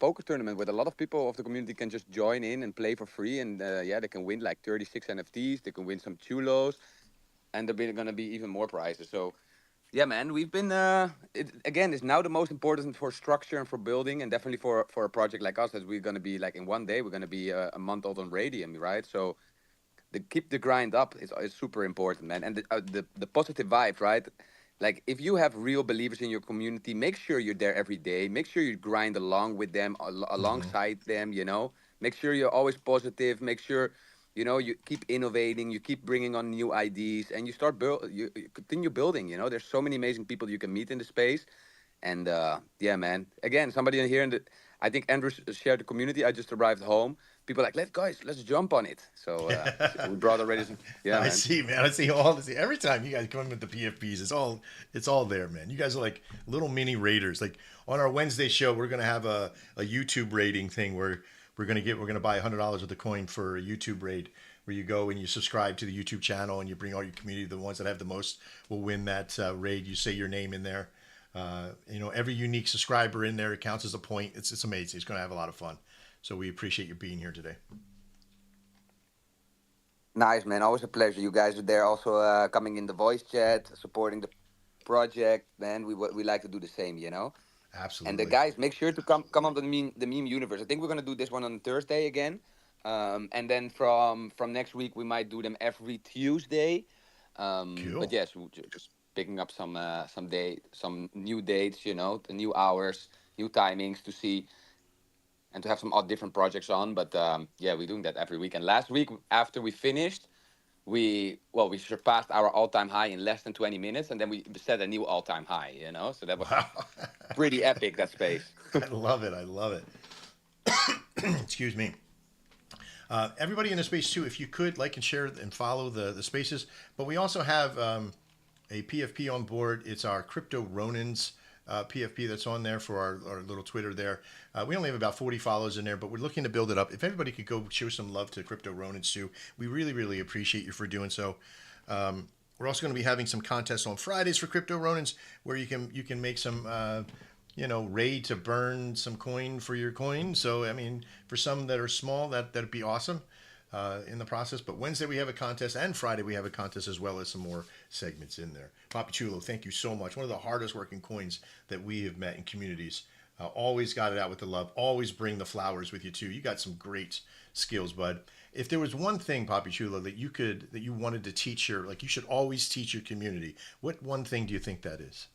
poker tournament with a lot of people of the community can just join in and play for free, and yeah, they can win like 36 NFTs. They can win some chulos, and there's gonna be even more prizes. So yeah, man, we've been. Again, it's now the most important for structure and for building, and definitely for a project like us, as we're gonna be like in one day, we're gonna be a month old on Radium, right? So keep the grind up is super important, man. And the positive vibe, right? Like, if you have real believers in your community, make sure you're there every day. Make sure you grind along with them, Hmm. alongside them. Make sure you're always positive. Make sure, you know, you keep innovating, you keep bringing on new ideas, and you start you continue building. You know, there's so many amazing people you can meet in the space. And yeah, man. Again, somebody in here, I think Andrew shared the community. I just arrived home. People like, let's jump on it. So we brought already some. Yeah, I man. see, man. I see all this. Every time you guys come in with the PFPs, it's all there, man. You guys are like little mini raiders. Like on our Wednesday show, we're gonna have a YouTube raiding thing where we're gonna buy $100 of the coin for a YouTube raid, where you go and you subscribe to the YouTube channel and you bring all your community. The ones that have the most will win that raid. You say your name in there. Every unique subscriber in there, it counts as a point. It's amazing. It's gonna have a lot of fun. So we appreciate you being here today. Nice, man. Always a pleasure. You guys are there also coming in the voice chat, supporting the project, man. We like to do the same, you know. Absolutely. And the guys, make sure to come on the meme universe. I think we're gonna do this one on Thursday again, and then from next week we might do them every Tuesday. Cool. But yes, just picking up some new dates, you know, the new hours, new timings to see, and to have some odd different projects on. But yeah, we're doing that every week. And last week after we finished, we surpassed our all-time high in less than 20 minutes, and then we set a new all-time high, you know. So that was Wow. pretty epic, that space. I love it. I love it. Excuse me. Everybody in the space too, if you could like and share and follow the spaces. But we also have a PFP on board. It's our Crypto Ronins PFP that's on there for our little Twitter there. We only have about 40 followers in there, but we're looking to build it up. If everybody could go show some love to Crypto Ronins too, we really, really appreciate you for doing so. We're also going to be having some contests on Fridays for Crypto Ronins, where you can make some raid to burn some coin for your coin. So I mean, for some that are small, that'd be awesome in the process. But Wednesday we have a contest, and Friday we have a contest, as well as some more segments in there. Papi Chulo, thank you so much. One of the hardest working coins that we have met in communities. Always got it out with the love. Always bring the flowers with you too. You got some great skills, bud. If there was one thing, Papi Chulo, that you wanted to teach you should always teach your community, what one thing do you think that is?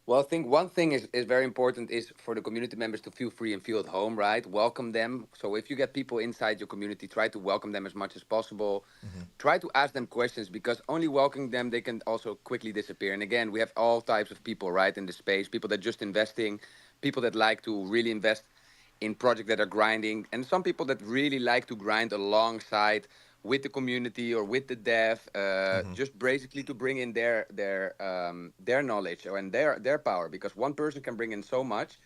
Well, I think one thing is very important is for the community members to feel free and feel at home, right? Welcome them. So if you get people inside your community, try to welcome them as much as possible. Mm-hmm. Try to ask them questions, because only welcoming them, they can also quickly disappear. And again, we have all types of people, right, in the space. People that just investing, people that like to really invest in projects that are grinding, and some people that really like to grind alongside with the community or with the dev, Mm-hmm. just basically to bring in their knowledge and their power, because one person can bring in so much.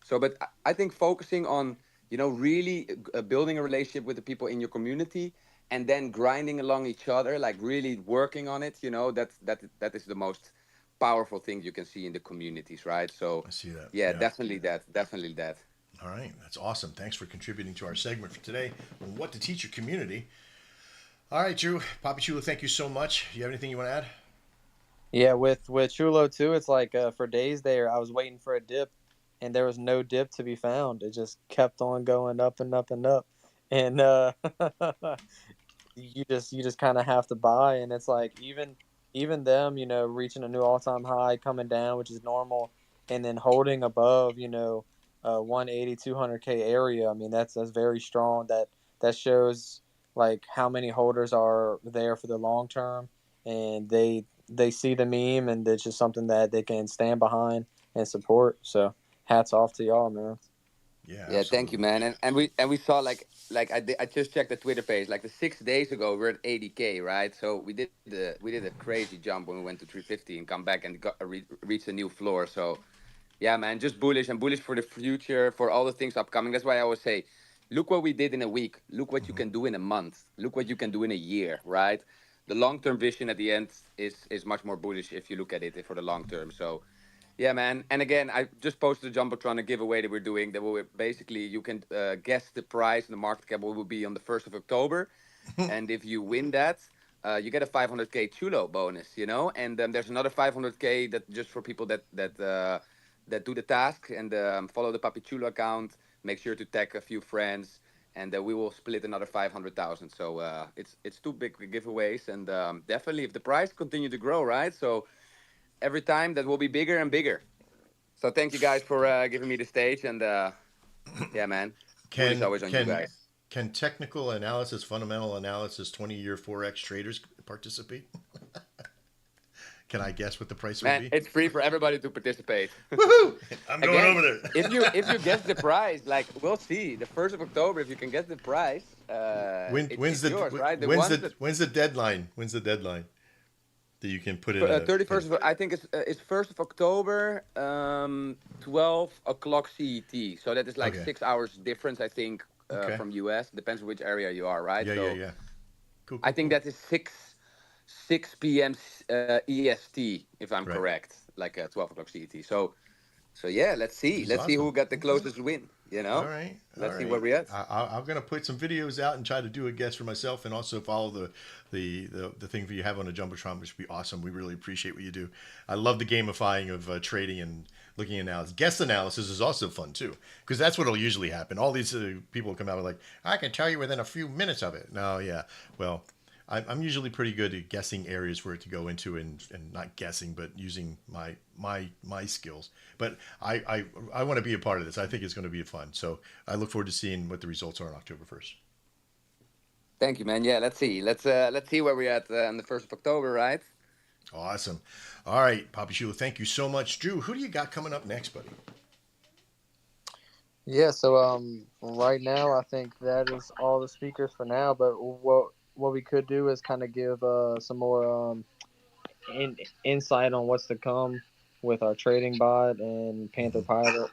So, but I think focusing on, you know, really building a relationship with the people in your community, and then grinding along each other, like really working on it, you know, that is the most powerful thing you can see in the communities, right? So I see that. yeah, definitely that. All right, that's awesome. Thanks for contributing to our segment for today on what to teach your community. All right, Drew, Papi Chulo, thank you so much. You have anything you want to add? Yeah, with Chulo too, it's like for days there, I was waiting for a dip, and there was no dip to be found. It just kept on going up and up and up, and you just kind of have to buy, and it's like even them, reaching a new all time high, coming down, which is normal, and then holding above, 180 200K area. I mean, that's very strong. That shows like how many holders are there for the long term, and they see the meme, and it's just something that they can stand behind and support. So hats off to y'all, man. Yeah, Yeah, thank you, absolutely. man. And we saw I just checked the Twitter page. Like the 6 days ago, we're at 80K, right? So we did a crazy jump when we went to 350 and come back and reached a new floor. So yeah, man, just bullish and bullish for the future, for all the things upcoming. That's why I always say, look what we did in a week. Look what you Mm-hmm. can do in a month. Look what you can do in a year, right? The long term vision at the end is much more bullish if you look at it for the long term. So yeah, man. And again, I just posted a Jumbotron, a giveaway that we're doing. That will basically, you can guess the price and the market cap will be on the 1st of October. And if you win that, you get a 500K Chulo bonus, you know. And there's another 500K that just for people that do the task and follow the Papi Chulo account. Make sure to tag a few friends, and we will split another 500,000. So it's two big giveaways, and definitely if the price continue to grow, right? So every time that will be bigger and bigger. So thank you guys for giving me the stage, and Yeah, man. Food is Can always on you can guys. can technical analysis, fundamental analysis, 20-year forex traders participate? Can I guess what the price will Man, be? it's free for everybody to participate. Woohoo! I'm going Again, over there. if you guess the prize, like we'll see the 1st of October. If you can get the prize, When's it's yours, the right? The ones that when's the deadline? When's the deadline that you can put in a 31st in? of, I think it's 1st of October, 12 o'clock CET. So that is like Okay. 6 hours difference, I think, Okay. from US. Depends which area you are, right? Yeah, yeah, So yeah. Cool, I cool, think cool. that is 6 p.m. EST, if I'm Right. correct, like 12 o'clock CET. So yeah, let's see. This is Let's see awesome. who got the Okay. closest win. You All know, right, all let's see where right. we at. I'm gonna put some videos out and try to do a guess for myself, and also follow the thing that you have on the jumbotron, which would be awesome. We really appreciate what you do. I love the gamifying of trading and looking at analysis. Guess analysis is also fun too, because that's what'll usually happen. All these people come out with like, I can tell you within a few minutes of it. No, yeah, well. I'm usually pretty good at guessing areas for it to go into, and not guessing, but using my skills. But I want to be a part of this. I think it's going to be fun. So I look forward to seeing what the results are on October 1st. Thank you, man. Yeah, let's see. Let's see where we're at on the 1st of October, right? Awesome. All right, Papi Shula, thank you so much. Drew, who do you got coming up next, buddy? Yeah, so right now I think that is all the speakers for now. But what we could do is kind of give some more insight on what's to come with our trading bot and Panther Pilot.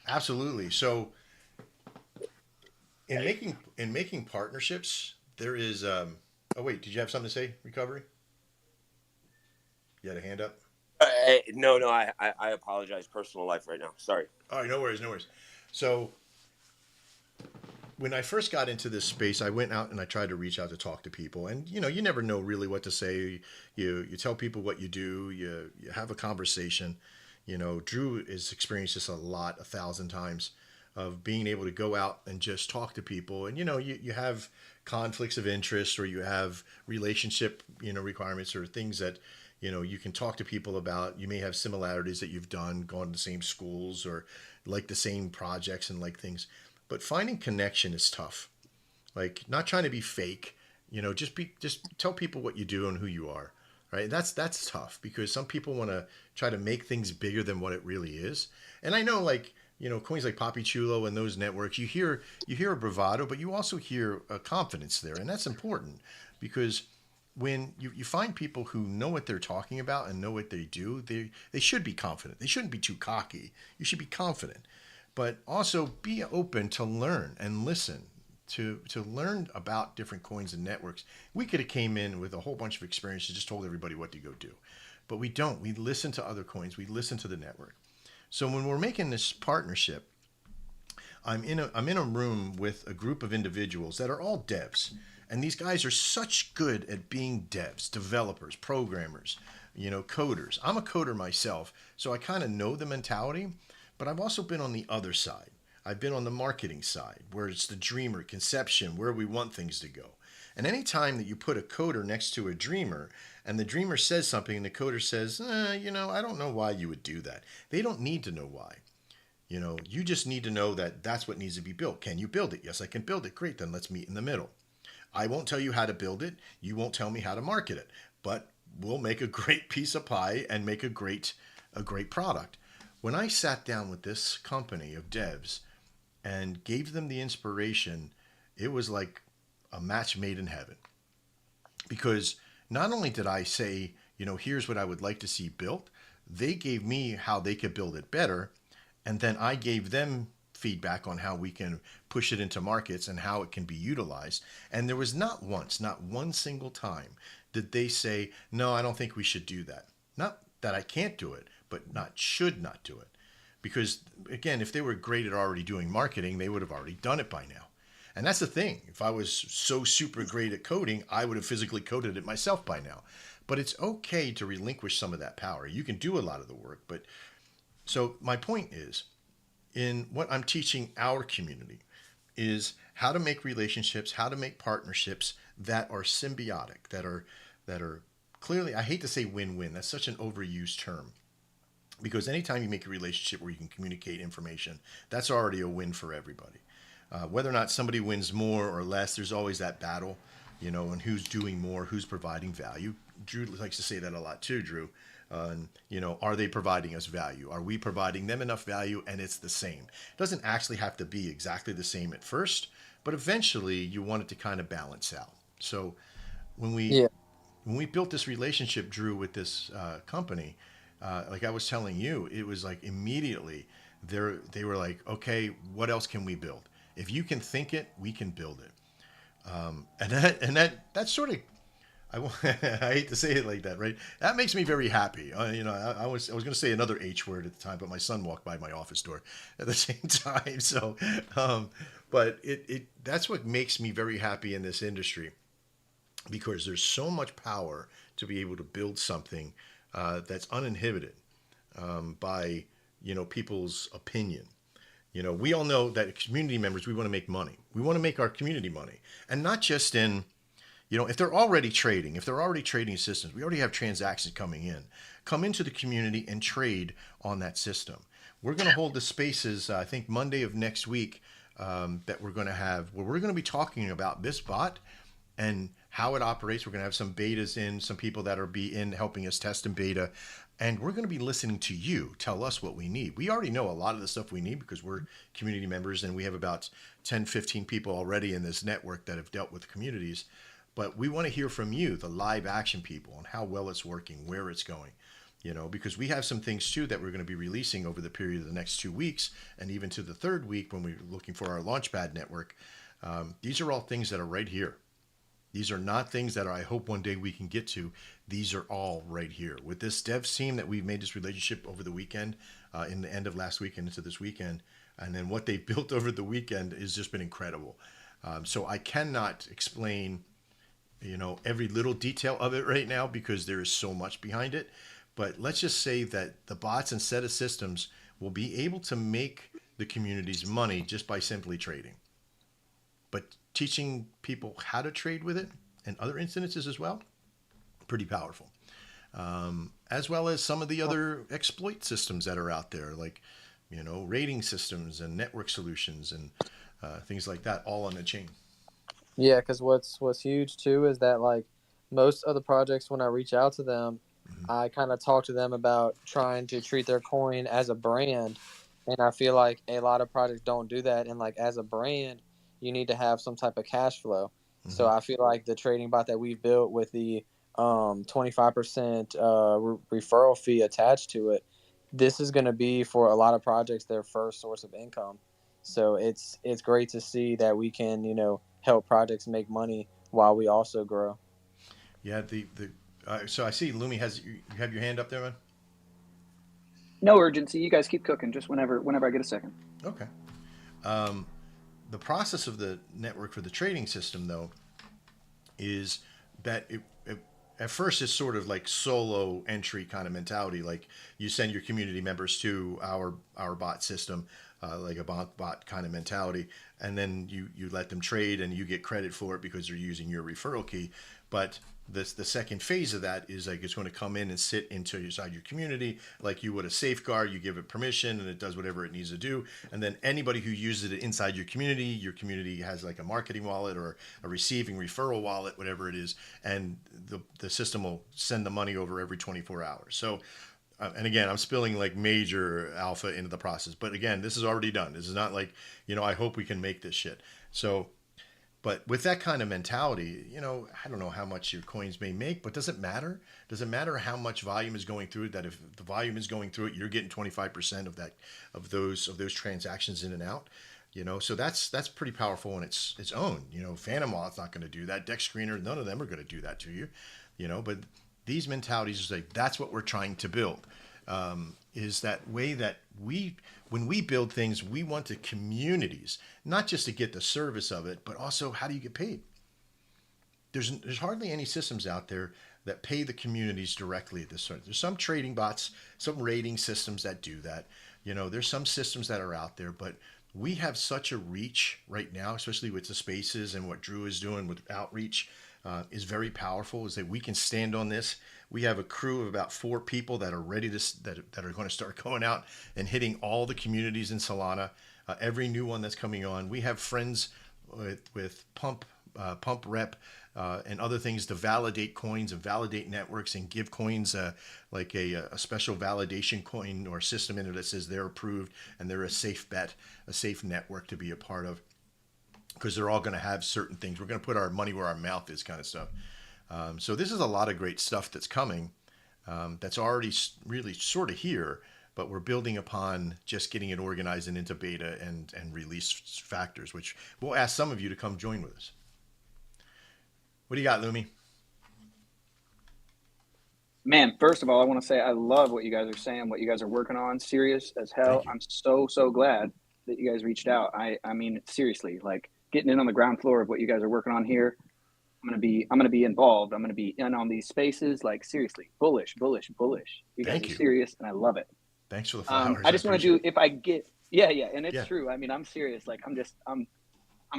Absolutely. So in making partnerships, there is oh wait, did you have something to say? Recovery? You had a hand up? No, I apologize. Personal life right now. Sorry. All right, no worries, no worries. So when I first got into this space, I went out and I tried to reach out to talk to people, and you never know really what to say. You tell people what you do. You have a conversation. Drew has experienced this a lot, 1,000 times, of being able to go out and just talk to people, and you have conflicts of interest, or you have relationship requirements, or things that you can talk to people about. You may have similarities that you've done, gone to the same schools, or like the same projects and like things. But finding connection is tough. Like, not trying to be fake, just tell people what you do and who you are, right? That's tough, because some people want to try to make things bigger than what it really is. And I know, like, coins like Papi Chulo and those networks, you hear a bravado, but you also hear a confidence there, and that's important, because when you find people who know what they're talking about and know what they do, they should be confident. They shouldn't be too cocky. You should be confident, but also be open to learn and listen, to learn about different coins and networks. We could have came in with a whole bunch of experience and just told everybody what to go do, but we don't. We listen to other coins. We listen to the network. So when we're making this partnership, I'm in a room with a group of individuals that are all devs. And these guys are such good at being devs, developers, programmers, coders. I'm a coder myself, so I kind of know the mentality, but I've also been on the other side. I've been on the marketing side, where it's the dreamer, conception, where we want things to go. And any time that you put a coder next to a dreamer, and the dreamer says something and the coder says, I don't know why you would do that. They don't need to know why. You just need to know that that's what needs to be built. Can you build it? Yes, I can build it. Great, then let's meet in the middle. I won't tell you how to build it. You won't tell me how to market it. But we'll make a great piece of pie and make a great product. When I sat down with this company of devs and gave them the inspiration, it was like a match made in heaven. Because not only did I say, here's what I would like to see built, they gave me how they could build it better. And then I gave them feedback on how we can push it into markets and how it can be utilized. And there was not one single time did they say, no, I don't think we should do that. Not that I can't do it, but should not do it. Because again, if they were great at already doing marketing, they would have already done it by now. And that's the thing. If I was so super great at coding, I would have physically coded it myself by now. But it's okay to relinquish some of that power. You can do a lot of the work. But so my point is, in what I'm teaching our community, is how to make relationships, how to make partnerships that are symbiotic, that are clearly, I hate to say win-win. That's such an overused term. because anytime you make a relationship where you can communicate information, that's already a win for everybody. Whether or not somebody wins more or less, there's always that battle, and who's doing more, who's providing value. Drew likes to say that a lot too, Drew. Are they providing us value? Are we providing them enough value? And it's the same. It doesn't actually have to be exactly the same at first, but eventually you want it to kind of balance out. So when we Yeah. when we built this relationship, Drew, with this company, like I was telling you, it was like immediately they were like, okay, what else can we build? If you can think it, we can build it. And that sort of I hate to say it like that, right? That makes me very happy. I was going to say another H word at the time, but my son walked by my office door at the same time. So, but it that's what makes me very happy in this industry, because there's so much power to be able to build something that's uninhibited by people's opinion. We all know that as community members, we want to make money. We want to make our community money, and not just in if they're already trading, if they're already trading systems, we already have transactions coming in. Come into the community and trade on that system. We're going to hold the spaces, I think Monday of next week, that we're going to have, where we're going to be talking about this bot and how it operates. We're going to have some betas in, some people that are helping us test in beta. And we're going to be listening to you tell us what we need. We already know a lot of the stuff we need because we're community members, and we have about 10, 15 people already in this network that have dealt with communities. But we want to hear from you, the live action people, on how well it's working, where it's going, because we have some things too that we're going to be releasing over the period of the next 2 weeks, and even to the third week when we're looking for our Launchpad network. These are all things that are right here. These are not things that I hope one day we can get to. These are all right here. With this dev team that we've made this relationship over the weekend, in the end of last week and into this weekend, and then what they've built over the weekend has just been incredible. So I cannot explain every little detail of it right now because there is so much behind it. But let's just say that the bots and set of systems will be able to make the communities money just by simply trading. But teaching people how to trade with it and other incidences as well, pretty powerful. As well as some of the other exploit systems that are out there, like, rating systems and network solutions and things like that, all on the chain. Yeah, because what's huge too is that like most of the projects, when I reach out to them, I kind of talk to them about trying to treat their coin as a brand, and I feel like a lot of projects don't do that. And like as a brand, you need to have some type of cash flow. So I feel like the trading bot that we've built with the 25% referral fee attached to it, this is going to be for a lot of projects their first source of income. So it's great to see that we can help projects make money while we also grow. Yeah, so I see Lumi you have your hand up there, man. No urgency. You guys keep cooking. Just whenever I get a second. Okay. The process of the network for the trading system, though, is that it at first is sort of like solo entry kind of mentality. Like you send your community members to our bot system, like a bot kind of mentality, and then you let them trade and you get credit for it because they're using your referral key. But the second phase of that is like it's going to come in and sit inside your community like you would a safeguard. You give it permission and it does whatever it needs to do. And then anybody who uses it inside your community has like a marketing wallet or a receiving referral wallet, whatever it is. And the system will send the money over every 24 hours. So, and again, I'm spilling like major alpha into the process. But again, this is already done. This is not like, I hope we can make this shit. So, but with that kind of mentality, I don't know how much your coins may make, but does it matter? Does it matter how much volume is going through it? That if the volume is going through it, you're getting 25% of those transactions in and out. So that's pretty powerful on its own. Phantom Wallet's not going to do that. Dex Screener, none of them are going to do that to you. But these mentalities is like that's what we're trying to build. Is that way that when we build things, we want the communities, not just to get the service of it, but also how do you get paid? There's hardly any systems out there that pay the communities directly at this point. There's some trading bots, some rating systems that do that. There's some systems that are out there, but we have such a reach right now, especially with the spaces and what Drew is doing with outreach. is very powerful. Is that we can stand on this. We have a crew of about 4 people that are ready that are going to start going out and hitting all the communities in Solana. Every new one that's coming on. We have friends with Pump Rep. And other things to validate coins and validate networks and give coins like a special validation coin or system in it that says they're approved and they're a safe bet, a safe network to be a part of, because they're all going to have certain things. We're going to put our money where our mouth is, kind of stuff. So this is a lot of great stuff that's coming, that's already really sort of here, but we're building upon just getting it organized and into beta and release factors, which we'll ask some of you to come join with us. What do you got, Lumi? Man, first of all, I want to say I love what you guys are saying, what you guys are working on. Serious as hell. I'm so glad that you guys reached out. I mean, seriously, like getting in on the ground floor of what you guys are working on here. I'm gonna be involved. I'm gonna be in on these spaces. Like seriously, bullish. You guys are serious, and I love it. Thanks for the flowers. I just want to do, if I get, yeah, and it's true. I mean, I'm serious. Like I'm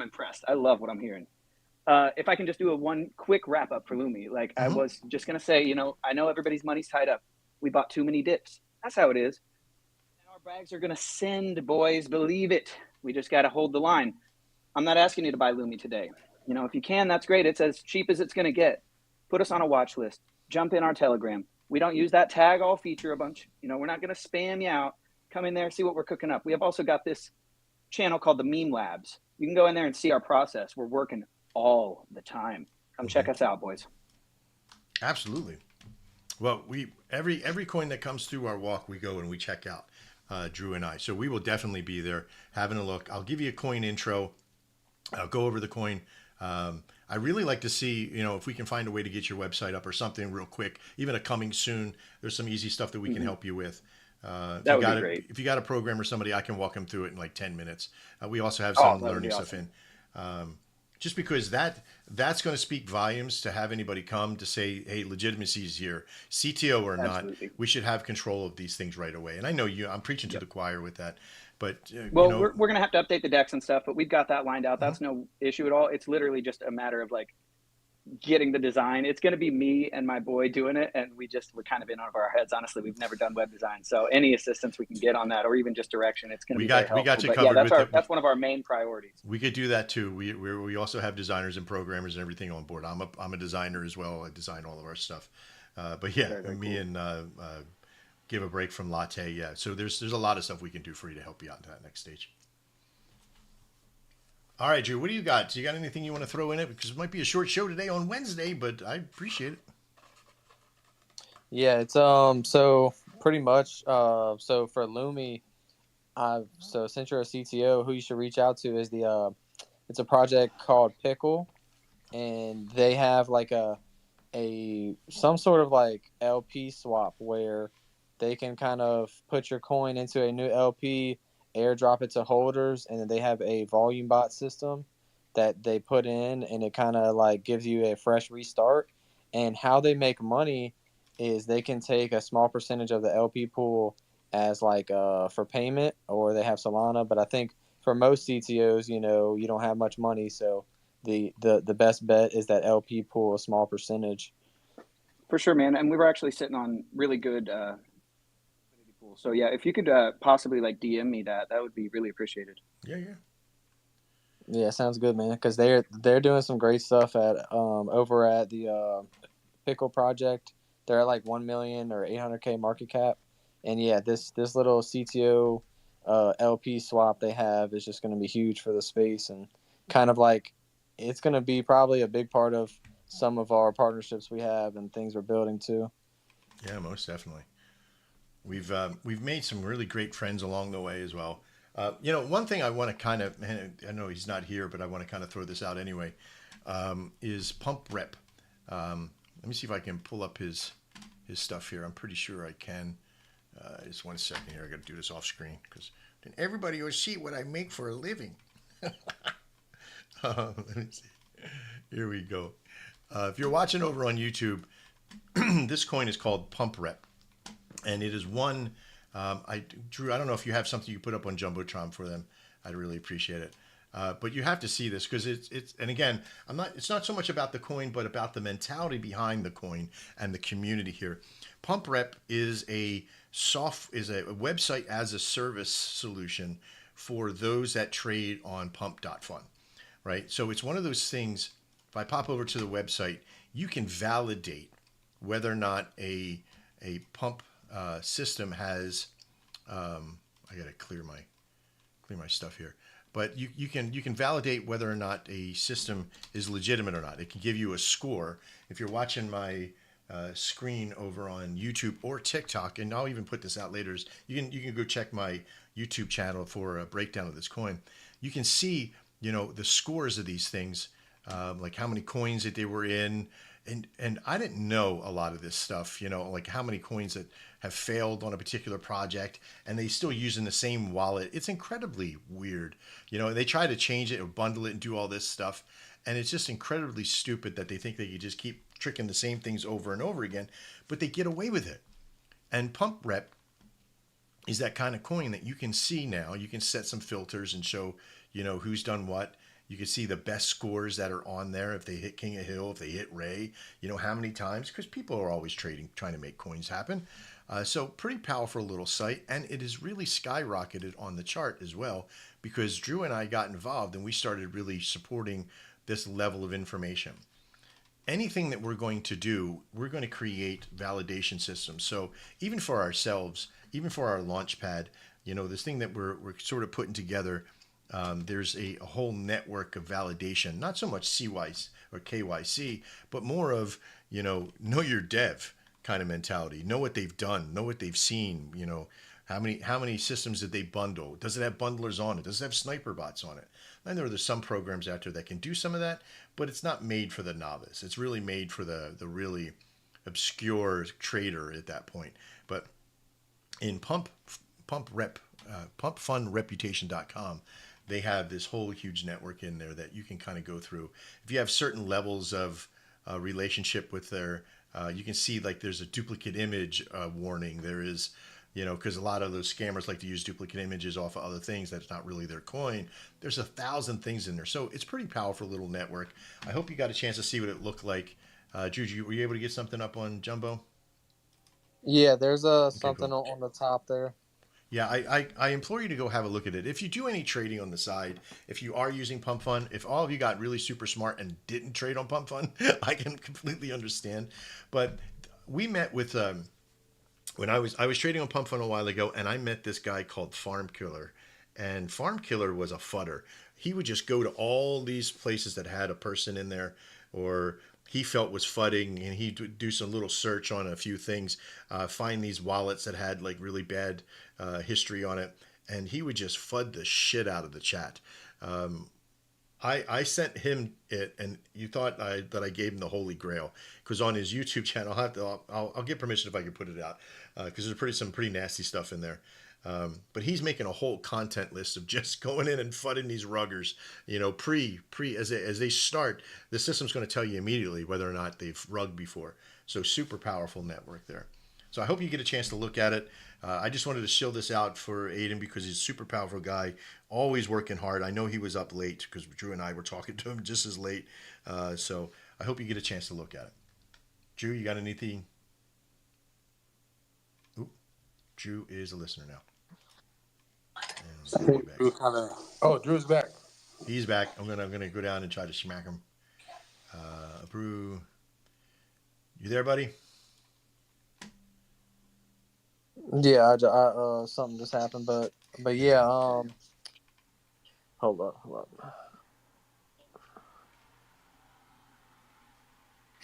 impressed. I love what I'm hearing. If I can just do one quick wrap up for Lumi, like I was just going to say, I know everybody's money's tied up. We bought too many dips. That's how it is. And our bags are going to send, boys. Believe it. We just got to hold the line. I'm not asking you to buy Lumi today. If you can, that's great. It's as cheap as it's going to get. Put us on a watch list. Jump in our Telegram. We don't use that tag all feature a bunch. We're not going to spam you out. Come in there, see what we're cooking up. We have also got this channel called the Meme Labs. You can go in there and see our process. We're working all the time. Come check us out, boys. Absolutely. Well, every coin that comes through our walk, we go and we check out, Drew and I. So we will definitely be there having a look. I'll give you a coin intro. I'll go over the coin. I really like to see, if we can find a way to get your website up or something real quick, even a coming soon. There's some easy stuff that we can help you with. That would be great. If you got a program or somebody, I can walk them through it in like 10 minutes. We also have some learning stuff in. Just because that's going to speak volumes to have anybody come to say, hey, legitimacy is here, CTO or not, we should have control of these things right away. And I know I'm preaching to the choir with that, but we're going to have to update the decks and stuff, but we've got that lined out. That's no issue at all. It's literally just a matter of like getting the design. It's going to be me and my boy doing it. And we're kind of in over our heads. Honestly, we've never done web design. So any assistance we can get on that, or even just direction, it's going to be very helpful. We got you covered. That's one of our main priorities. We could do that too. We also have designers and programmers and everything on board. I'm a designer as well. I design all of our stuff. But yeah, very me cool. And Give a Break from Latte. Yeah. So there's a lot of stuff we can do for you to help you out in that next stage. All right, Drew, what do you got? Do you got anything you want to throw in it? Because it might be a short show today on Wednesday, but I appreciate it. Yeah, it's so pretty much so for Lumi, so since you're a CTO, who you should reach out to is it's a project called Pickle, and they have like some sort of like LP swap where they can kind of put your coin into a new LP, airdrop it to holders, and then they have a volume bot system that they put in, and it kind of like gives you a fresh restart. And how they make money is they can take a small percentage of the LP pool as like for payment, or they have Solana. But I think for most CTOs, you don't have much money, so the best bet is that LP pool, a small percentage. For sure, man. And we were actually sitting on really good pool. So yeah, if you could possibly like DM me that would be really appreciated. Yeah, sounds good, man. Because they're doing some great stuff at over at the Pickle project. They're at like 1 million or 800K market cap, and yeah, this little CTO LP swap they have is just going to be huge for the space, and kind of like it's going to be probably a big part of some of our partnerships we have and things we're building too. Yeah, most definitely. We've made some really great friends along the way as well. One thing I want to kind of, I know he's not here, but I want to kind of throw this out anyway, is Pump Rep. Let me see if I can pull up his stuff here. I'm pretty sure I can. Just 1 second here. I got to do this off screen because then everybody will see what I make for a living. Let me see. Here we go. If you're watching over on YouTube, this coin is called Pump Rep, and it is one. Drew, I don't know if you have something you put up on Jumbotron for them. I'd really appreciate it. But you have to see this because it's and again, it's not so much about the coin, but about the mentality behind the coin and the community here. PumpRep is a website as a service solution for those that trade on pump.fun, right? So it's one of those things. If I pop over to the website, you can validate whether or not a pump system has. I gotta clear my stuff here. But you can validate whether or not a system is legitimate or not. It can give you a score. If you're watching my screen over on YouTube or TikTok, and I'll even put this out later, you can go check my YouTube channel for a breakdown of this coin. You can see the scores of these things, like how many coins that they were in. And I didn't know a lot of this stuff, like how many coins that have failed on a particular project and they still using the same wallet. It's incredibly weird. They try to change it or bundle it and do all this stuff. And it's just incredibly stupid that they think they could just keep tricking the same things over and over again, but they get away with it. And PumpRep is that kind of coin that you can see now. You can set some filters and show, who's done what. You can see the best scores that are on there. If they hit King of Hill, if they hit Ray, how many times, because people are always trading, trying to make coins happen. So pretty powerful little site. And it has really skyrocketed on the chart as well, because Drew and I got involved and we started really supporting this level of information. Anything that we're going to do, we're going to create validation systems. So even for ourselves, even for our launch pad, this thing that we're sort of putting together, there's a whole network of validation, not so much CYC or KYC, but more of, know your dev kind of mentality, know what they've done, know what they've seen, how many systems did they bundle? Does it have bundlers on it? Does it have sniper bots on it? I know there's some programs out there that can do some of that, but it's not made for the novice. It's really made for the really obscure trader at that point. But in pumpfunreputation.com, they have this whole huge network in there that you can kind of go through. If you have certain levels of relationship with their, you can see like there's a duplicate image warning. There is, because a lot of those scammers like to use duplicate images off of other things that's not really their coin. There's 1,000 things in there. So it's pretty powerful little network. I hope you got a chance to see what it looked like. Juju, were you able to get something up on Jumbo? Yeah, there's something cool. on the top there. Yeah, I implore you to go have a look at it. If you do any trading on the side, if you are using Pump Fun, if all of you got really super smart and didn't trade on Pump Fun, I can completely understand. But we met with when I was trading on Pump Fun a while ago, and I met this guy called Farm Killer, and Farm Killer was a fudder. He would just go to all these places that had a person in there, or he felt was fudding, and he'd do some little search on a few things, find these wallets that had like really bad history on it, and he would just FUD the shit out of the chat. I sent him it, and you thought that I gave him the Holy Grail, because on his YouTube channel, I'll get permission if I can put it out, because there's some pretty nasty stuff in there. But he's making a whole content list of just going in and fudding these ruggers, as they start, the system's going to tell you immediately whether or not they've rugged before. So super powerful network there. So I hope you get a chance to look at it. I just wanted to show this out for Aiden because he's a super powerful guy, always working hard. I know he was up late because Drew and I were talking to him just as late. So I hope you get a chance to look at it. Drew, you got anything? Oop, Drew is a listener now. Drew's back. He's back. I'm gonna go down and try to smack him. Brew, you there, buddy? Yeah, something just happened, but yeah, hold up.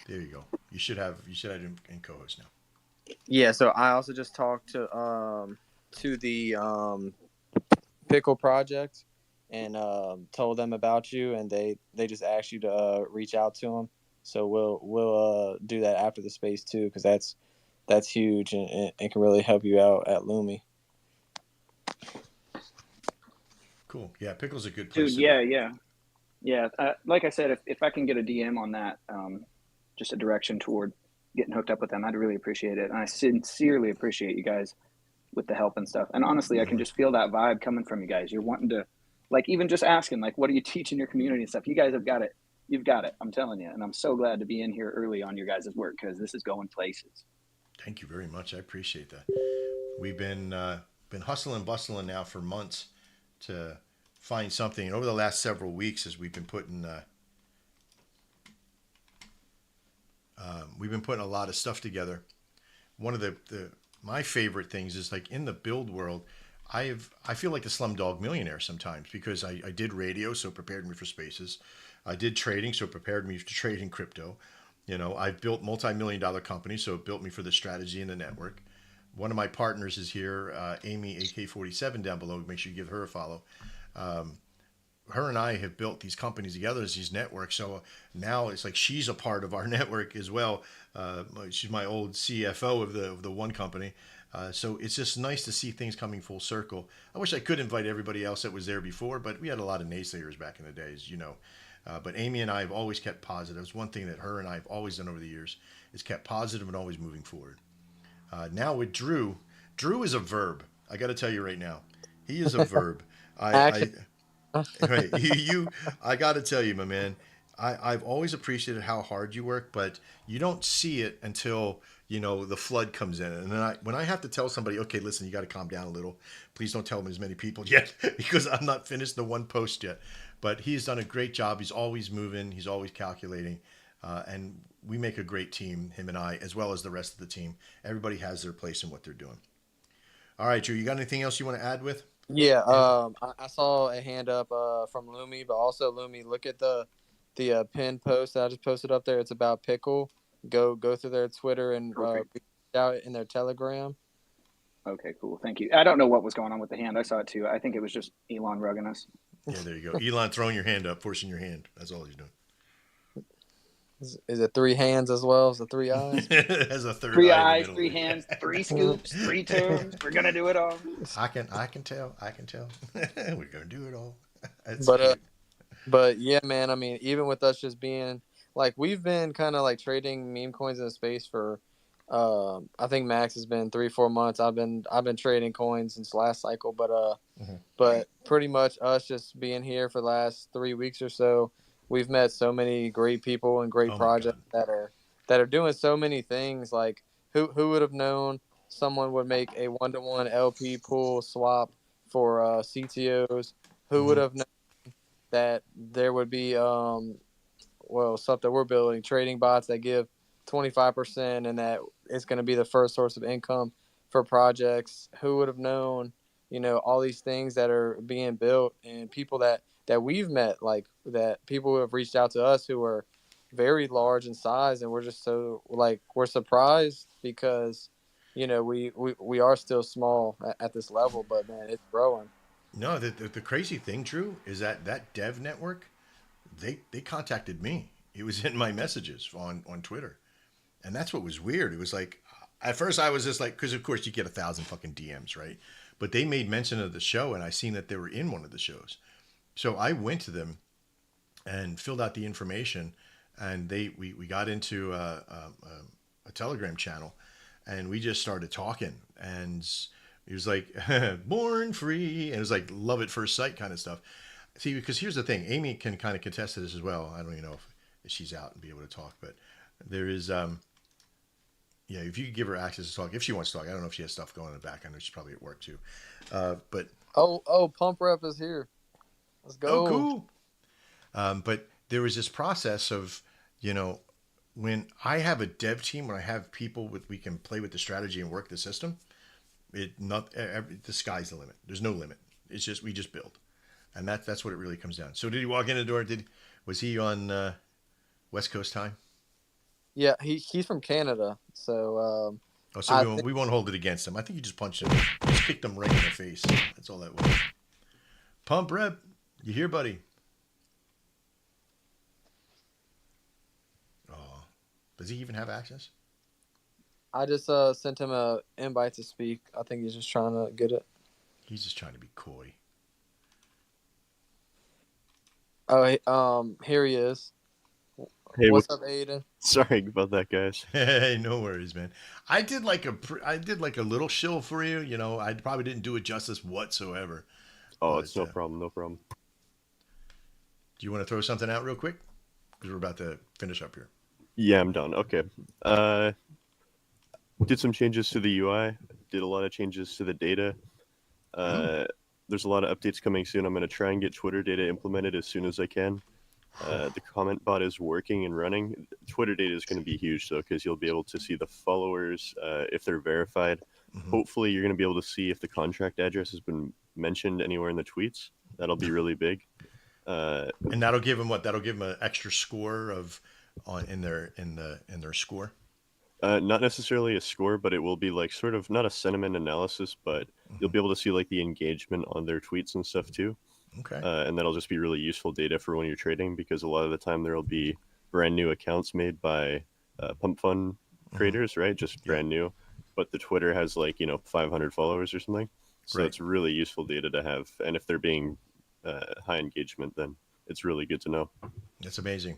There you go. You should have him in co-host now. Yeah, so I also just talked to the Pickle Project and told them about you, and they just asked you to reach out to them. So we'll do that after the space too, because that's huge and can really help you out at Lumi. Cool. Yeah, Pickle's a good place. Dude, yeah. Like I said, if I can get a DM on that, just a direction toward getting hooked up with them, I'd really appreciate it. And I sincerely appreciate you guys with the help and stuff. And honestly, I can just feel that vibe coming from you guys. You're wanting like even just asking, like, what are you teaching your community and stuff? You guys have got it. You've got it. I'm telling you. And I'm so glad to be in here early on your guys' work, because this is going places. Thank you very much. I appreciate that. We've been hustling and bustling now for months to find something. And over the last several weeks, as we've been putting a lot of stuff together. One of the my favorite things is, like, in the build world, I feel like the Slumdog Millionaire sometimes, because I did radio, so it prepared me for spaces. I did trading, so it prepared me to trade in crypto. You know, I've built multi-million-dollar companies, so it built me for the strategy and the network. One of my partners is here, Amy AK47 down below. Make sure you give her a follow. Her and I have built these companies together as these networks. So now it's like she's a part of our network as well. She's my old CFO of the one company. So it's just nice to see things coming full circle. I wish I could invite everybody else that was there before, but we had a lot of naysayers back in the days, you know. But Amy and I have always kept positive. It's one thing that her and I have always done over the years, is kept positive and always moving forward. Now with Drew is a verb. I got to tell you right now, he is a verb. Action. Right, I got to tell you, my man, I've always appreciated how hard you work, but you don't see it until, you know, the flood comes in. And then when I have to tell somebody, okay, listen, you got to calm down a little. Please don't tell them as many people yet, because I'm not finished the one post yet. But he's done a great job. He's always moving. He's always calculating. And we make a great team, him and I, as well as the rest of the team. Everybody has their place in what they're doing. All right, Drew, you got anything else you want to add with? Yeah, I saw a hand up from Lumi, but also Lumi, look at the pinned post that I just posted up there. It's about Pickle. Go through their Twitter and reach out in their Telegram. Okay, cool. Thank you. I don't know what was going on with the hand. I saw it too. I think it was just Elon rugging us. Yeah, there you go. Elon throwing your hand up, forcing your hand. That's all he's doing. Is it 3 hands as well as the 3 eyes? Has a third 3 eye eyes, 3 hands, 3 scoops, 3 turns. We're gonna do it all. I can tell. We're gonna do it all. But yeah, man. I mean, even with us just being like, we've been kind of like trading meme coins in the space for, I think max has been 3-4 months. I've been trading coins since last cycle, but pretty much us just being here for the last 3 weeks or so, we've met so many great people and great projects that are doing so many things. Like, who would have known someone would make a 1-to-1 LP pool swap for CTOs? Who would have known that there would be stuff that we're building, trading bots that give 25%, and that it's going to be the first source of income for projects? Who would have known, you know, all these things that are being built, and people that we've met, like that people who have reached out to us who are very large in size, and we're just so, like, we're surprised because, you know, we are still small at this level, but man, it's growing. No, the crazy thing, Drew, is that dev network, they contacted me. It was in my messages on Twitter. And that's what was weird. It was like, at first I was just like, because of course you get 1,000 fucking DMs, right? But they made mention of the show, and I seen that they were in one of the shows. So I went to them and filled out the information, and we got into a Telegram channel, and we just started talking, and he was like, born free, and it was like love at first sight kind of stuff. See, because here's the thing, Amy can kind of contest to this as well. I don't even know if she's out and be able to talk, but there is, if you could give her access to talk, if she wants to talk. I don't know if she has stuff going in the back. I know she's probably at work too. But Pump Rep is here. Let's go. Oh, cool. But there was this process of, you know, when I have a dev team, when I have people we can play with the strategy and work the system, the sky's the limit. There's no limit. It's just, we just build. And that's what it really comes down. So did he walk in the door? Was he on West Coast time? Yeah, he's from Canada. So we won't hold it against him. I think you just punched him. You just kicked him right in the face. That's all that was. Pump Rep. You here, buddy? Oh, does he even have access? I just sent him an invite to speak. I think he's just trying to get it. He's just trying to be coy. Oh, here he is. Hey, what's up, Aiden? Sorry about that, guys. Hey, no worries, man. I did like a little shill for you. You know, I probably didn't do it justice whatsoever. Oh, it's no problem. Do you want to throw something out real quick? Because we're about to finish up here. Yeah, I'm done. Okay. Did some changes to the UI. Did a lot of changes to the data. There's a lot of updates coming soon. I'm going to try and get Twitter data implemented as soon as I can. The comment bot is working and running. Twitter data is going to be huge, though, because you'll be able to see the followers if they're verified. Hopefully, you're going to be able to see if the contract address has been mentioned anywhere in the tweets. That'll be really big. And that'll give them what? That'll give them an extra score of in their score. Not necessarily a score, but it will be like sort of not a sentiment analysis, but you'll be able to see like the engagement on their tweets and stuff too. Okay. And that'll just be really useful data for when you're trading, because a lot of the time there'll be brand new accounts made by pump fund creators, right? Just brand new, but the Twitter has like 500 followers or something. So it's really useful data to have, and if they're being high engagement, then it's really good to know. That's amazing.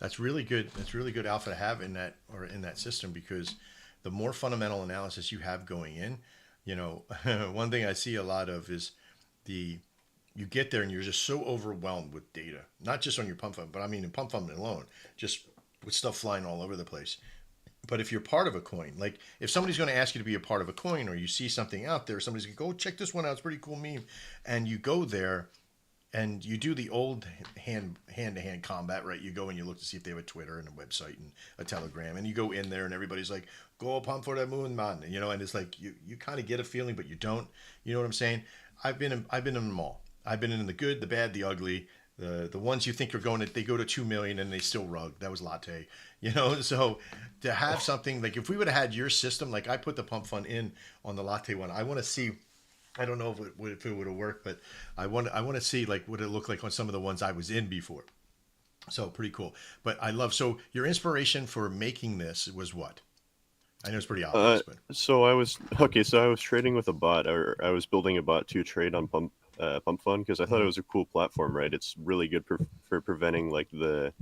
That's really good. That's really good alpha to have in that system, because the more fundamental analysis you have going in, one thing I see a lot of is you get there and you're just so overwhelmed with data, not just on your pump fund, but I mean in pump fund alone, just with stuff flying all over the place. But if you're part of a coin, like if somebody's going to ask you to be a part of a coin, or you see something out there, somebody's going to go, check this one out, it's a pretty cool meme, and you go there and you do the old hand-to-hand combat, right? You go and you look to see if they have a Twitter and a website and a Telegram, and you go in there and everybody's like, go pump for the moon, man, and it's like you kind of get a feeling, but you don't. You know what I'm saying? I've been in them all. I've been in the good, the bad, the ugly, the ones you think are they go to 2 million and they still rug. That was Latte, So to have something like, if we would have had your system, like I put the pump fund in on the Latte one, I want to see. I don't know if it would have worked, but I want to see like what it looked like on some of the ones I was in before. So pretty cool. But so your inspiration for making this was what? I know it's pretty obvious, but so I was trading with a bot, or I was building a bot to trade on pump fund, because I thought it was a cool platform, right? It's really good for preventing like the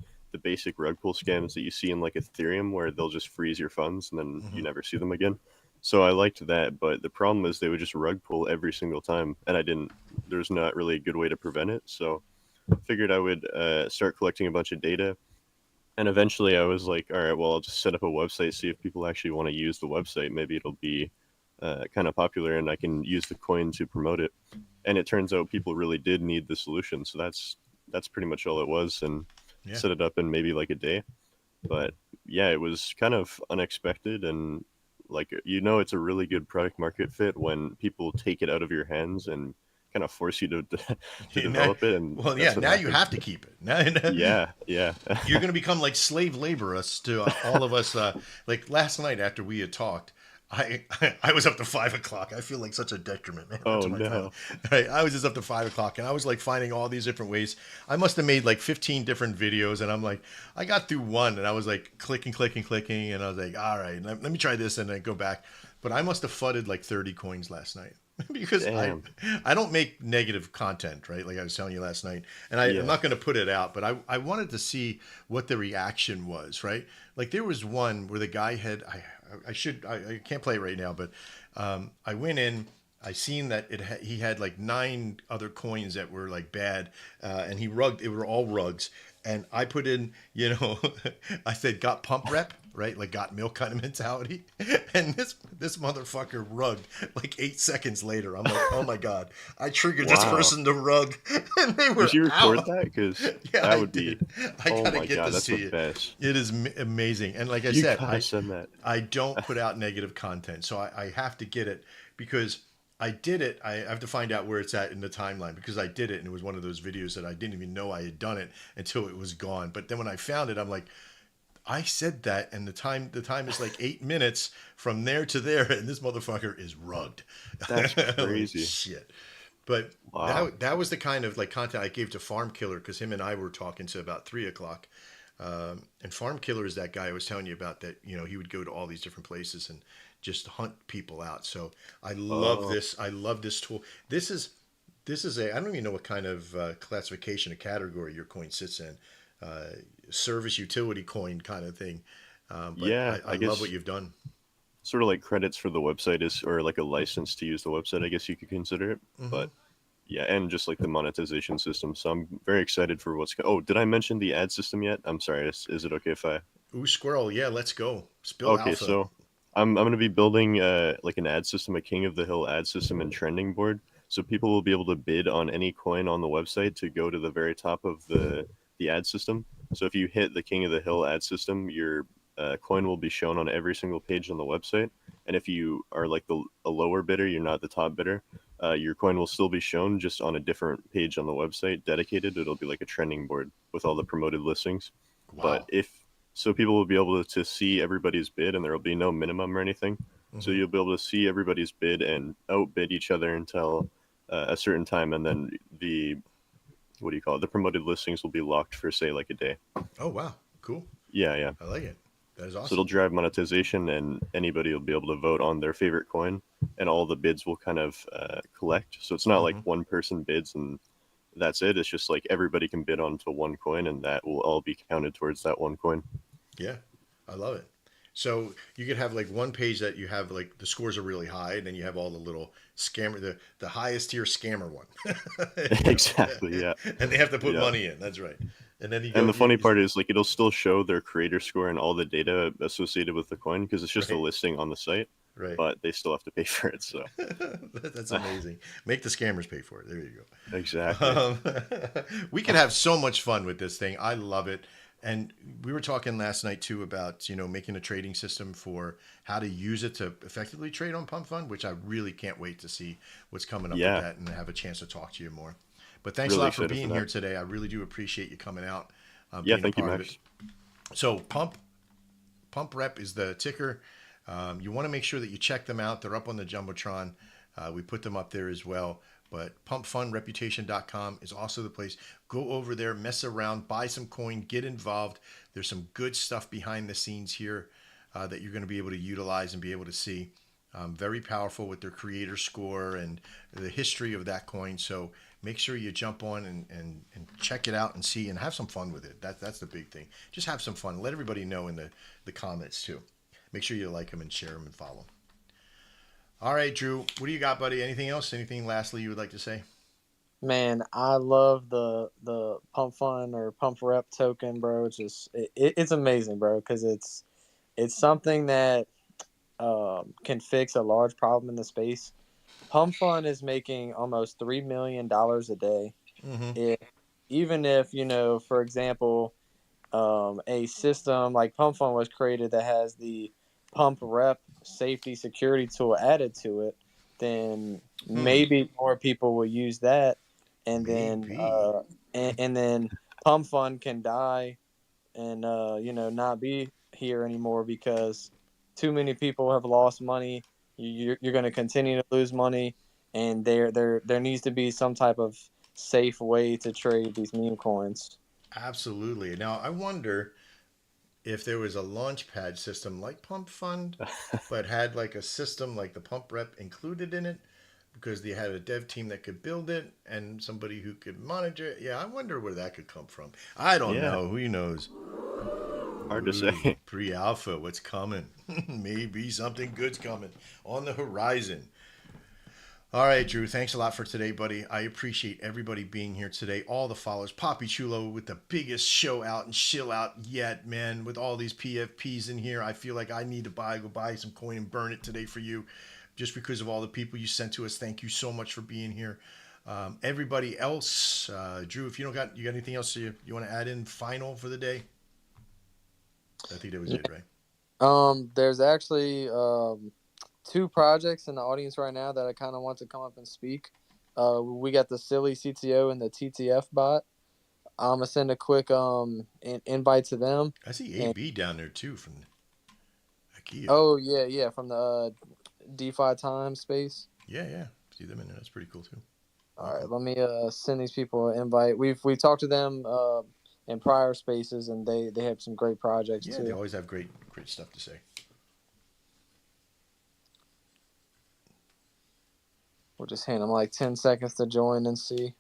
basic rug pull scams that you see in like Ethereum, where they'll just freeze your funds and then you never see them again. So I liked that, but the problem is they would just rug pull every single time, and there's not really a good way to prevent it. So I figured I would start collecting a bunch of data, and eventually I was like, all right, well, I'll just set up a website, see if people actually want to use the website. Maybe it'll be kind of popular and I can use the coin to promote it. And it turns out people really did need the solution. So that's pretty much all it was, and set it up in maybe like a day. But yeah, it was kind of unexpected, and like, it's a really good product market fit when people take it out of your hands and kind of force you to develop it. And now you have to keep it. Yeah. You're going to become like slave laborers to all of us. Like last night after we had talked, I was up to 5 o'clock. I feel like such a detriment, man. Oh, no. Right, I was just up to 5 o'clock, and I was like finding all these different ways. I must have made like 15 different videos, and I'm like, I got through one, and I was like clicking, and I was like, all right, let me try this, and then go back. But I must have fudded like 30 coins last night. Because I don't make negative content, right? Like I was telling you last night, and I'm not going to put it out, but I wanted to see what the reaction was, right? Like there was one where the guy had, I can't play it right now, but I went in, I seen that he had like 9 other coins that were like bad, and he rugged, it were all rugs. And I put in, I said, got pump rep, right? Like got milk kind of mentality. And this motherfucker rugged like 8 seconds later. I'm like, oh my God, I triggered this person to rug. And they were Did you record out. that? Because Yeah, that would be, I oh gotta my get God, to that's see the it. best. It is amazing. And like I You said, gotta send that. I don't put out negative content. So I have to get it, because I did it. I have to find out where it's at in the timeline, because I did it and it was one of those videos that I didn't even know I had done it until it was gone. But then when I found it, I'm like, I said that, and the time is like 8 minutes from there to there, and this motherfucker is rugged. That's crazy. Shit. But that was the kind of like content I gave to Farm Killer, because him and I were talking to about 3 o'clock. And Farm Killer is that guy I was telling you about, that he would go to all these different places and just hunt people out. So I love this. I love this tool. This is I don't even know what kind of classification, a category your coin sits in. Service utility coin kind of thing. But Yeah, I guess love what you've done. sort of like credits for the website or like a license to use the website, I guess you could consider it. But Yeah, and just like the monetization system. So I'm very excited for what's. Oh, did I mention the ad system yet? I'm sorry. Is it okay if I? Ooh, squirrel. Yeah, let's go. Spill Okay, alpha. so I'm gonna be building like an ad system, a King of the Hill ad system and trending board. So people will be able to bid on any coin on the website to go to the very top of the ad system. So if you hit the King of the Hill ad system, your coin will be shown on every single page on the website. And if you are like a lower bidder, you're not the top bidder. Your coin will still be shown just on a different page on the website, dedicated. It'll be like a trending board with all the promoted listings. But Wow. if so, people will be able to see everybody's bid, and there will be no minimum or anything. So Hmm. you'll be able to see everybody's bid and outbid each other until a certain time, and then the what do you call it? The promoted listings will be locked for say like a day. Oh, wow. Cool. Yeah, yeah. I like it. That is So it'll awesome. drive monetization, and anybody will be able to vote on their favorite coin, and all the bids will kind of collect. So it's not like Hmm. one person bids and that's it. It's just like everybody can bid onto one coin, and that will all be counted towards that one coin. Yeah, I love it. So you could have like one page that you have like the scores are really high, and then you have all the little scammer, the highest tier scammer one, you Exactly. know, Yeah. and they have to put Yeah. money in. That's right. And then you And go, the funny part is, like, it'll still show their creator score and all the data associated with the coin because it's just a right, listing on the site, right. but they still have to pay for it. So, That's amazing. Make the scammers pay for it. There you go. exactly. We could have so much fun with this thing. I love it. And we were talking last night too about making a trading system for how to use it to effectively trade on Pump Fund, which I really can't wait to see what's coming up with Yeah. that and have a chance to talk to you more. But thanks a Really lot for excited for being that. here today. I really do appreciate you coming out, Yeah. being a Thank you, part of it. Max. So Pump Rep is the ticker. You want to make sure that you check them out. They're up on the Jumbotron. We put them up there as well. But pumpfundreputation.com is also the place. Go over there, mess around, buy some coin, get involved. There's some good stuff behind the scenes here that you're going to be able to utilize and be able to see. Very powerful with their creator score and the history of that coin. So make sure you jump on and check it out and see and have some fun with it. That's the big thing. Just have some fun. Let everybody know in the comments too. Make sure you like them and share them and follow them. All right, Drew, what do you got, buddy? Anything else? Anything lastly you would like to say? Man, I love the pump fund or pump rep token, bro. It's amazing, bro, because it's something that can fix a large problem in the space. Pump fund is making almost $3 million a day. Mm-hmm. If even if for example, a system like Pump Fund was created that has the Pump Rep safety security tool added to it, then Hmm. maybe more people will use that, and then Maybe. and then Pump Fund can die and not be here anymore because too many people have lost money. You're going to continue to lose money, and there needs to be some type of safe way to trade these meme coins. Absolutely. Now, I wonder if there was a launch pad system like Pump Fund, but had like a system like the Pump Rep included in it because they had a dev team that could build it and somebody who could monitor it. Yeah, I wonder where that could come from. I don't Yeah. know. Who knows? Hard to Ooh, say. pre-alpha, what's coming? Maybe something good's coming on the horizon. All right, Drew. Thanks a lot for today, buddy. I appreciate everybody being here today. All the followers. Poppy Chulo with the biggest show out and chill out yet, man. With all these PFPs in here, I feel like I need to go buy some coin and burn it today for you, just because of all the people you sent to us. Thank you so much for being here. Everybody else, Drew, if you got anything else you want to add in final for the day? I think that was it, right? There's actually two projects in the audience right now that I kind of want to come up and speak. We got the Silly CTO and the TTF bot. I'm gonna send a quick invite to them. I see And AB down there too from IKEA. oh yeah, from the DeFi time space. Yeah, yeah. See them in there. That's pretty cool too. All right, Welcome. let me send these people an invite. We talked to them in prior spaces, and they have some great projects Yeah, they too. always have great stuff to say. We'll just hand them like 10 seconds to join and see.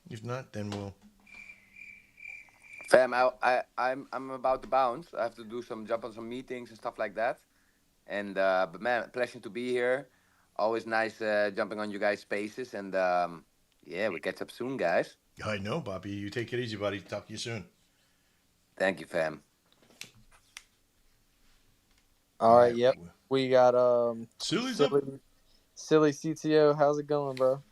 If not, then we'll. Fam, I'm about to bounce. I have to jump on some meetings and stuff like that. And but man, pleasure to be here. Always nice jumping on you guys' spaces. And Yeah, we catch up soon, guys. I know, Bobby. You take it easy, buddy. Talk to you soon. Thank you, fam. All right, yep. We got Silly's up. silly CTO. How's it going, bro?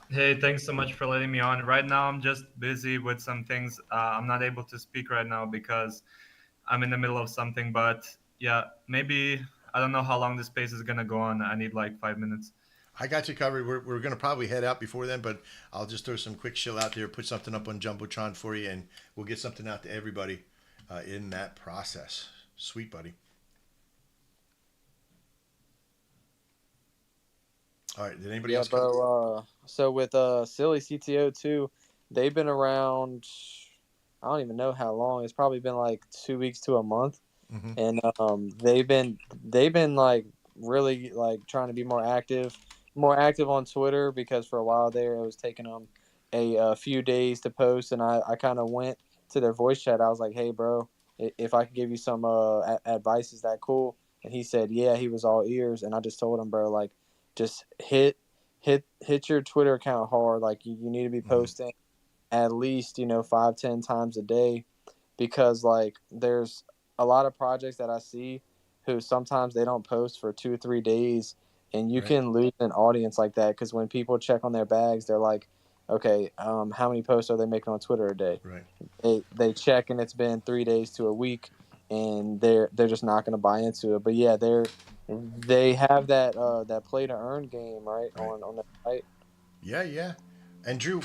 Hey, thanks so much for letting me on. Right now, I'm just busy with some things. I'm not able to speak right now because I'm in the middle of something. But yeah, maybe I don't know how long this space is gonna go on. I need like 5 minutes. I got you covered. We're going to probably head out before then, but I'll just throw some quick shill out there, put something up on Jumbotron for you, and we'll get something out to everybody in that process. Sweet, buddy. All right. Did anybody Yeah, else come? bro. So with silly CTO too, they've been around. I don't even know how long. It's probably been like 2 weeks to a month, Mhm. and they've been like really like trying to be more active on Twitter, because for a while there it was taking them a few days to post, and I kind of went to their voice chat. I was like, hey, bro, if I could give you some advice, is that cool? And he said, yeah, he was all ears. And I just told him, bro, like, just hit your Twitter account hard. Like, you need to be posting at least 5-10 times a day, because like there's a lot of projects that I see who sometimes they don't post for 2 or 3 days, and you Right. can lose an audience like that, because when people check on their bags, they're like, okay, how many posts are they making on Twitter a day? Right. They check and it's been 3 days to a week, and they're just not going to buy into it. But yeah, they have that play to earn game right Right. on the site. Yeah, yeah. And Drew,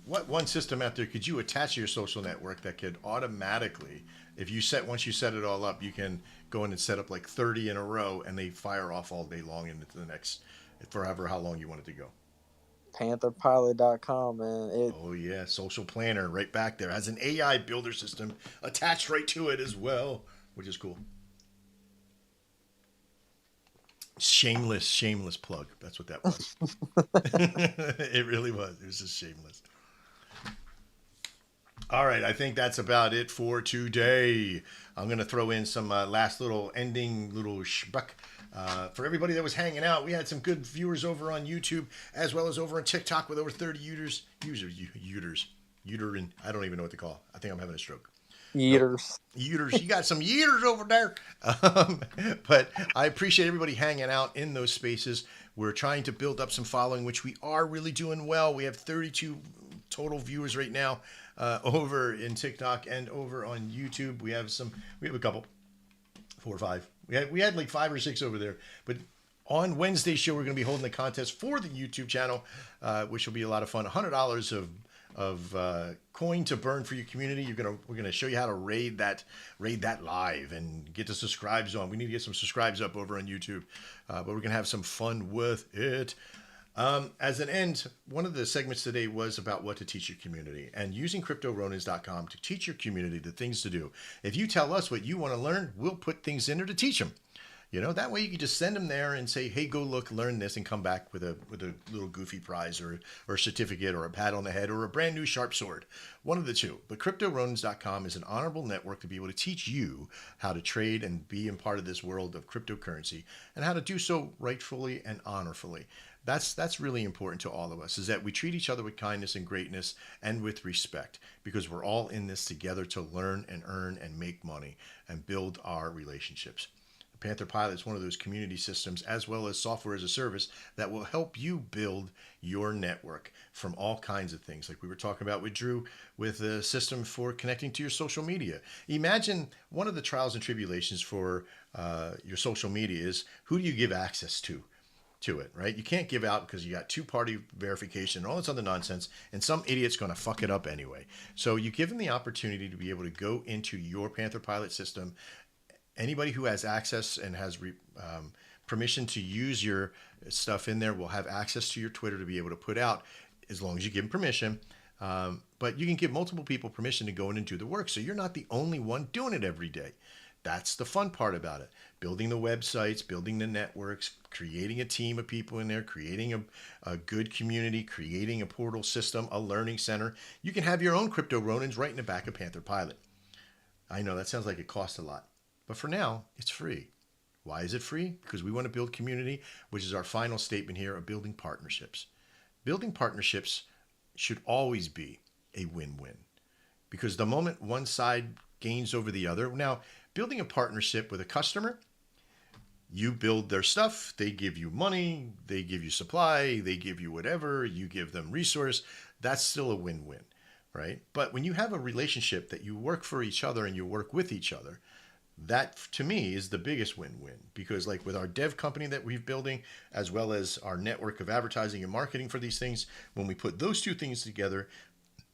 what one system out there could you attach to your social network that could automatically, if you once you set it all up, you can go in and set up like 30 in a row, and they fire off all day long into the next, forever how long you want it to go. Pantherpilot.com, man. Oh yeah, social planner right back there has an AI builder system attached right to it as well, which is cool. Shameless plug. That's what that was. It really was. It was just shameless. All right, I think that's about it for today. I'm going to throw in some last little ending little schmuck. For everybody that was hanging out, we had some good viewers over on YouTube as well as over on TikTok with over 30 uterine. I don't even know what to call. I think I'm having a stroke. Yeeters. Yeeters. You got some yeeters over there. But I appreciate everybody hanging out in those spaces. We're trying to build up some following, which we are really doing well. We have 32 total viewers right now over in TikTok and over on YouTube. We have a couple, 4 or 5. We had like 5 or 6 over there. But on Wednesday's show, we're going to be holding the contest for the YouTube channel, which will be a lot of fun. $100 of coin to burn for your community. We're gonna show you how to raid that live and get the subscribes on. We need to get some subscribes up over on YouTube, but we're gonna have some fun with it. As an end, one of the segments today was about what to teach your community and using CryptoRonins.com to teach your community the things to do. If you tell us what you want to learn, we'll put things in there to teach them. That way you can just send them there and say, hey, go look, learn this, and come back with a little goofy prize or a certificate or a pat on the head or a brand new sharp sword. One of the two. But CryptoRonins.com is an honorable network to be able to teach you how to trade and be in part of this world of cryptocurrency and how to do so rightfully and honorfully. That's really important to all of us, is that we treat each other with kindness and greatness and with respect, because we're all in this together to learn and earn and make money and build our relationships. Panther Pilot is one of those community systems as well as software as a service that will help you build your network from all kinds of things. Like we were talking about with Drew, with a system for connecting to your social media. Imagine one of the trials and tribulations for your social media is, who do you give access to it, right? You can't give out because you got 2-party verification and all this other nonsense, and some idiot's going to fuck it up anyway. So you give them the opportunity to be able to go into your Panther Pilot system. Anybody who has access and has permission to use your stuff in there will have access to your Twitter to be able to put out, as long as you give them permission. But you can give multiple people permission to go in and do the work. So you're not the only one doing it every day. That's the fun part about it. Building the websites, building the networks, creating a team of people in there, creating a good community, creating a portal system, a learning center. You can have your own Crypto Ronins right in the back of Panther Pilot. I know that sounds like it costs a lot. But for now, it's free. Why is it free? Because we want to build community, which is our final statement here of building partnerships. building partnerships should always be a win-win, because the moment one side gains over the other, now building a partnership with a customer, you build their stuff, they give you money, they give you supply, they give you whatever, you give them resource, that's still a win-win, right? But when you have a relationship that you work for each other and you work with each other, that to me is the biggest win-win, because like with our dev company that we're building, as well as our network of advertising and marketing for these things, when we put those two things together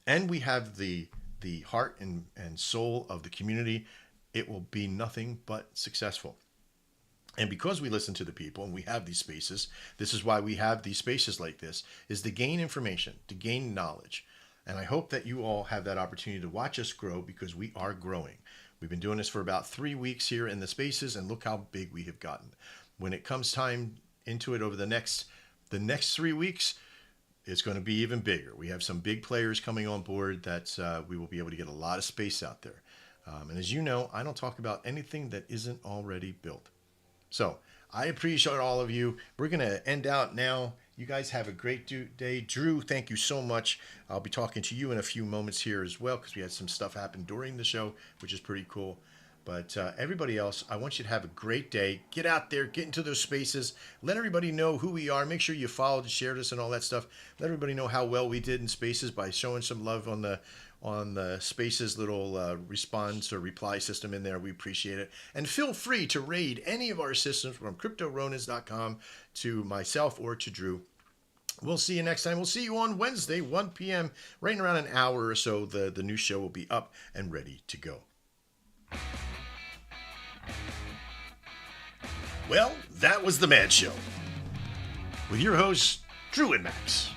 and we have the heart and soul of the community, it will be nothing but successful. And because we listen to the people and we have these spaces, this is why we have these spaces like this, is to gain information, to gain knowledge. And I hope that you all have that opportunity to watch us grow, because we are growing. We've been doing this for about 3 weeks here in the spaces, and look how big we have gotten. When it comes time into it over the next 3 weeks, it's going to be even bigger. We have some big players coming on board that we will be able to get a lot of space out there. And as you know, I don't talk about anything that isn't already built. So I appreciate all of you. We're going to end out now. You guys have a great day. Drew, thank you so much. I'll be talking to you in a few moments here as well, because we had some stuff happen during the show, which is pretty cool. But everybody else, I want you to have a great day. Get out there, get into those spaces. Let everybody know who we are. Make sure you followed and shared us and all that stuff. Let everybody know how well we did in spaces by showing some love on the spaces little response or reply system in there. We appreciate it. And feel free to raid any of our systems from CryptoRonins.com to myself or to Drew. We'll see you next time. We'll see you on Wednesday, 1 p.m. Right in around an hour or so. The new show will be up and ready to go. Well, that was The Mad Show with your hosts, Drew and Max.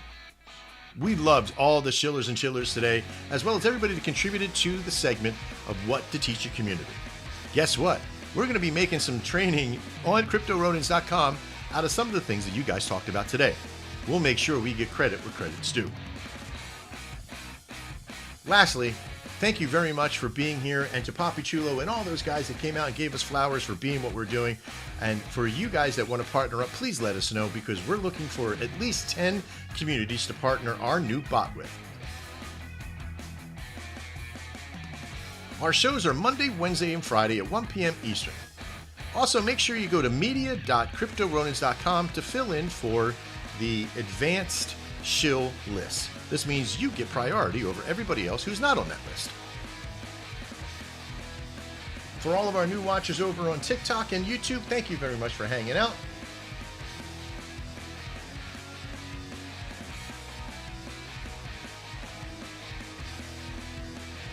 We loved all the shillers and chillers today, as well as everybody that contributed to the segment of What to Teach Your Community. Guess what? We're going to be making some training on CryptoRonins.com out of some of the things that you guys talked about today. We'll make sure we get credit where credit's due. Lastly, thank you very much for being here, and to Papi Chulo and all those guys that came out and gave us flowers for being what we're doing. And for you guys that want to partner up, please let us know, because we're looking for at least 10 communities to partner our new bot with. Our shows are Monday, Wednesday, and Friday at 1 p.m. Eastern. Also, make sure you go to media.cryptoronins.com to fill in for the advanced shill list. This means you get priority over everybody else who's not on that list. For all of our new watchers over on TikTok and YouTube, thank you very much for hanging out.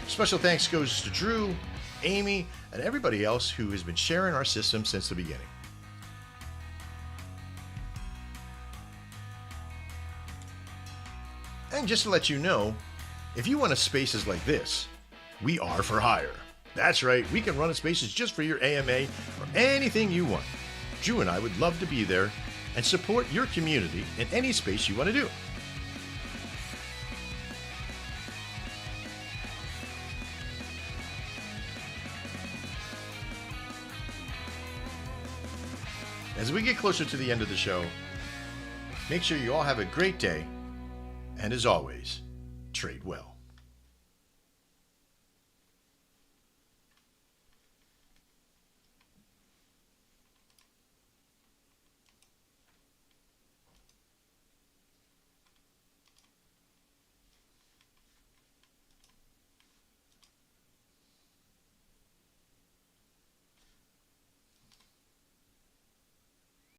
Special thanks goes to Drew, Amy, and everybody else who has been sharing our system since the beginning. And just to let you know, if you want a spaces like this, we are for hire. That's right, we can run a spaces just for your AMA or anything you want. Drew and I would love to be there and support your community in any space you want to do. As we get closer to the end of the show, make sure you all have a great day. And as always, trade well.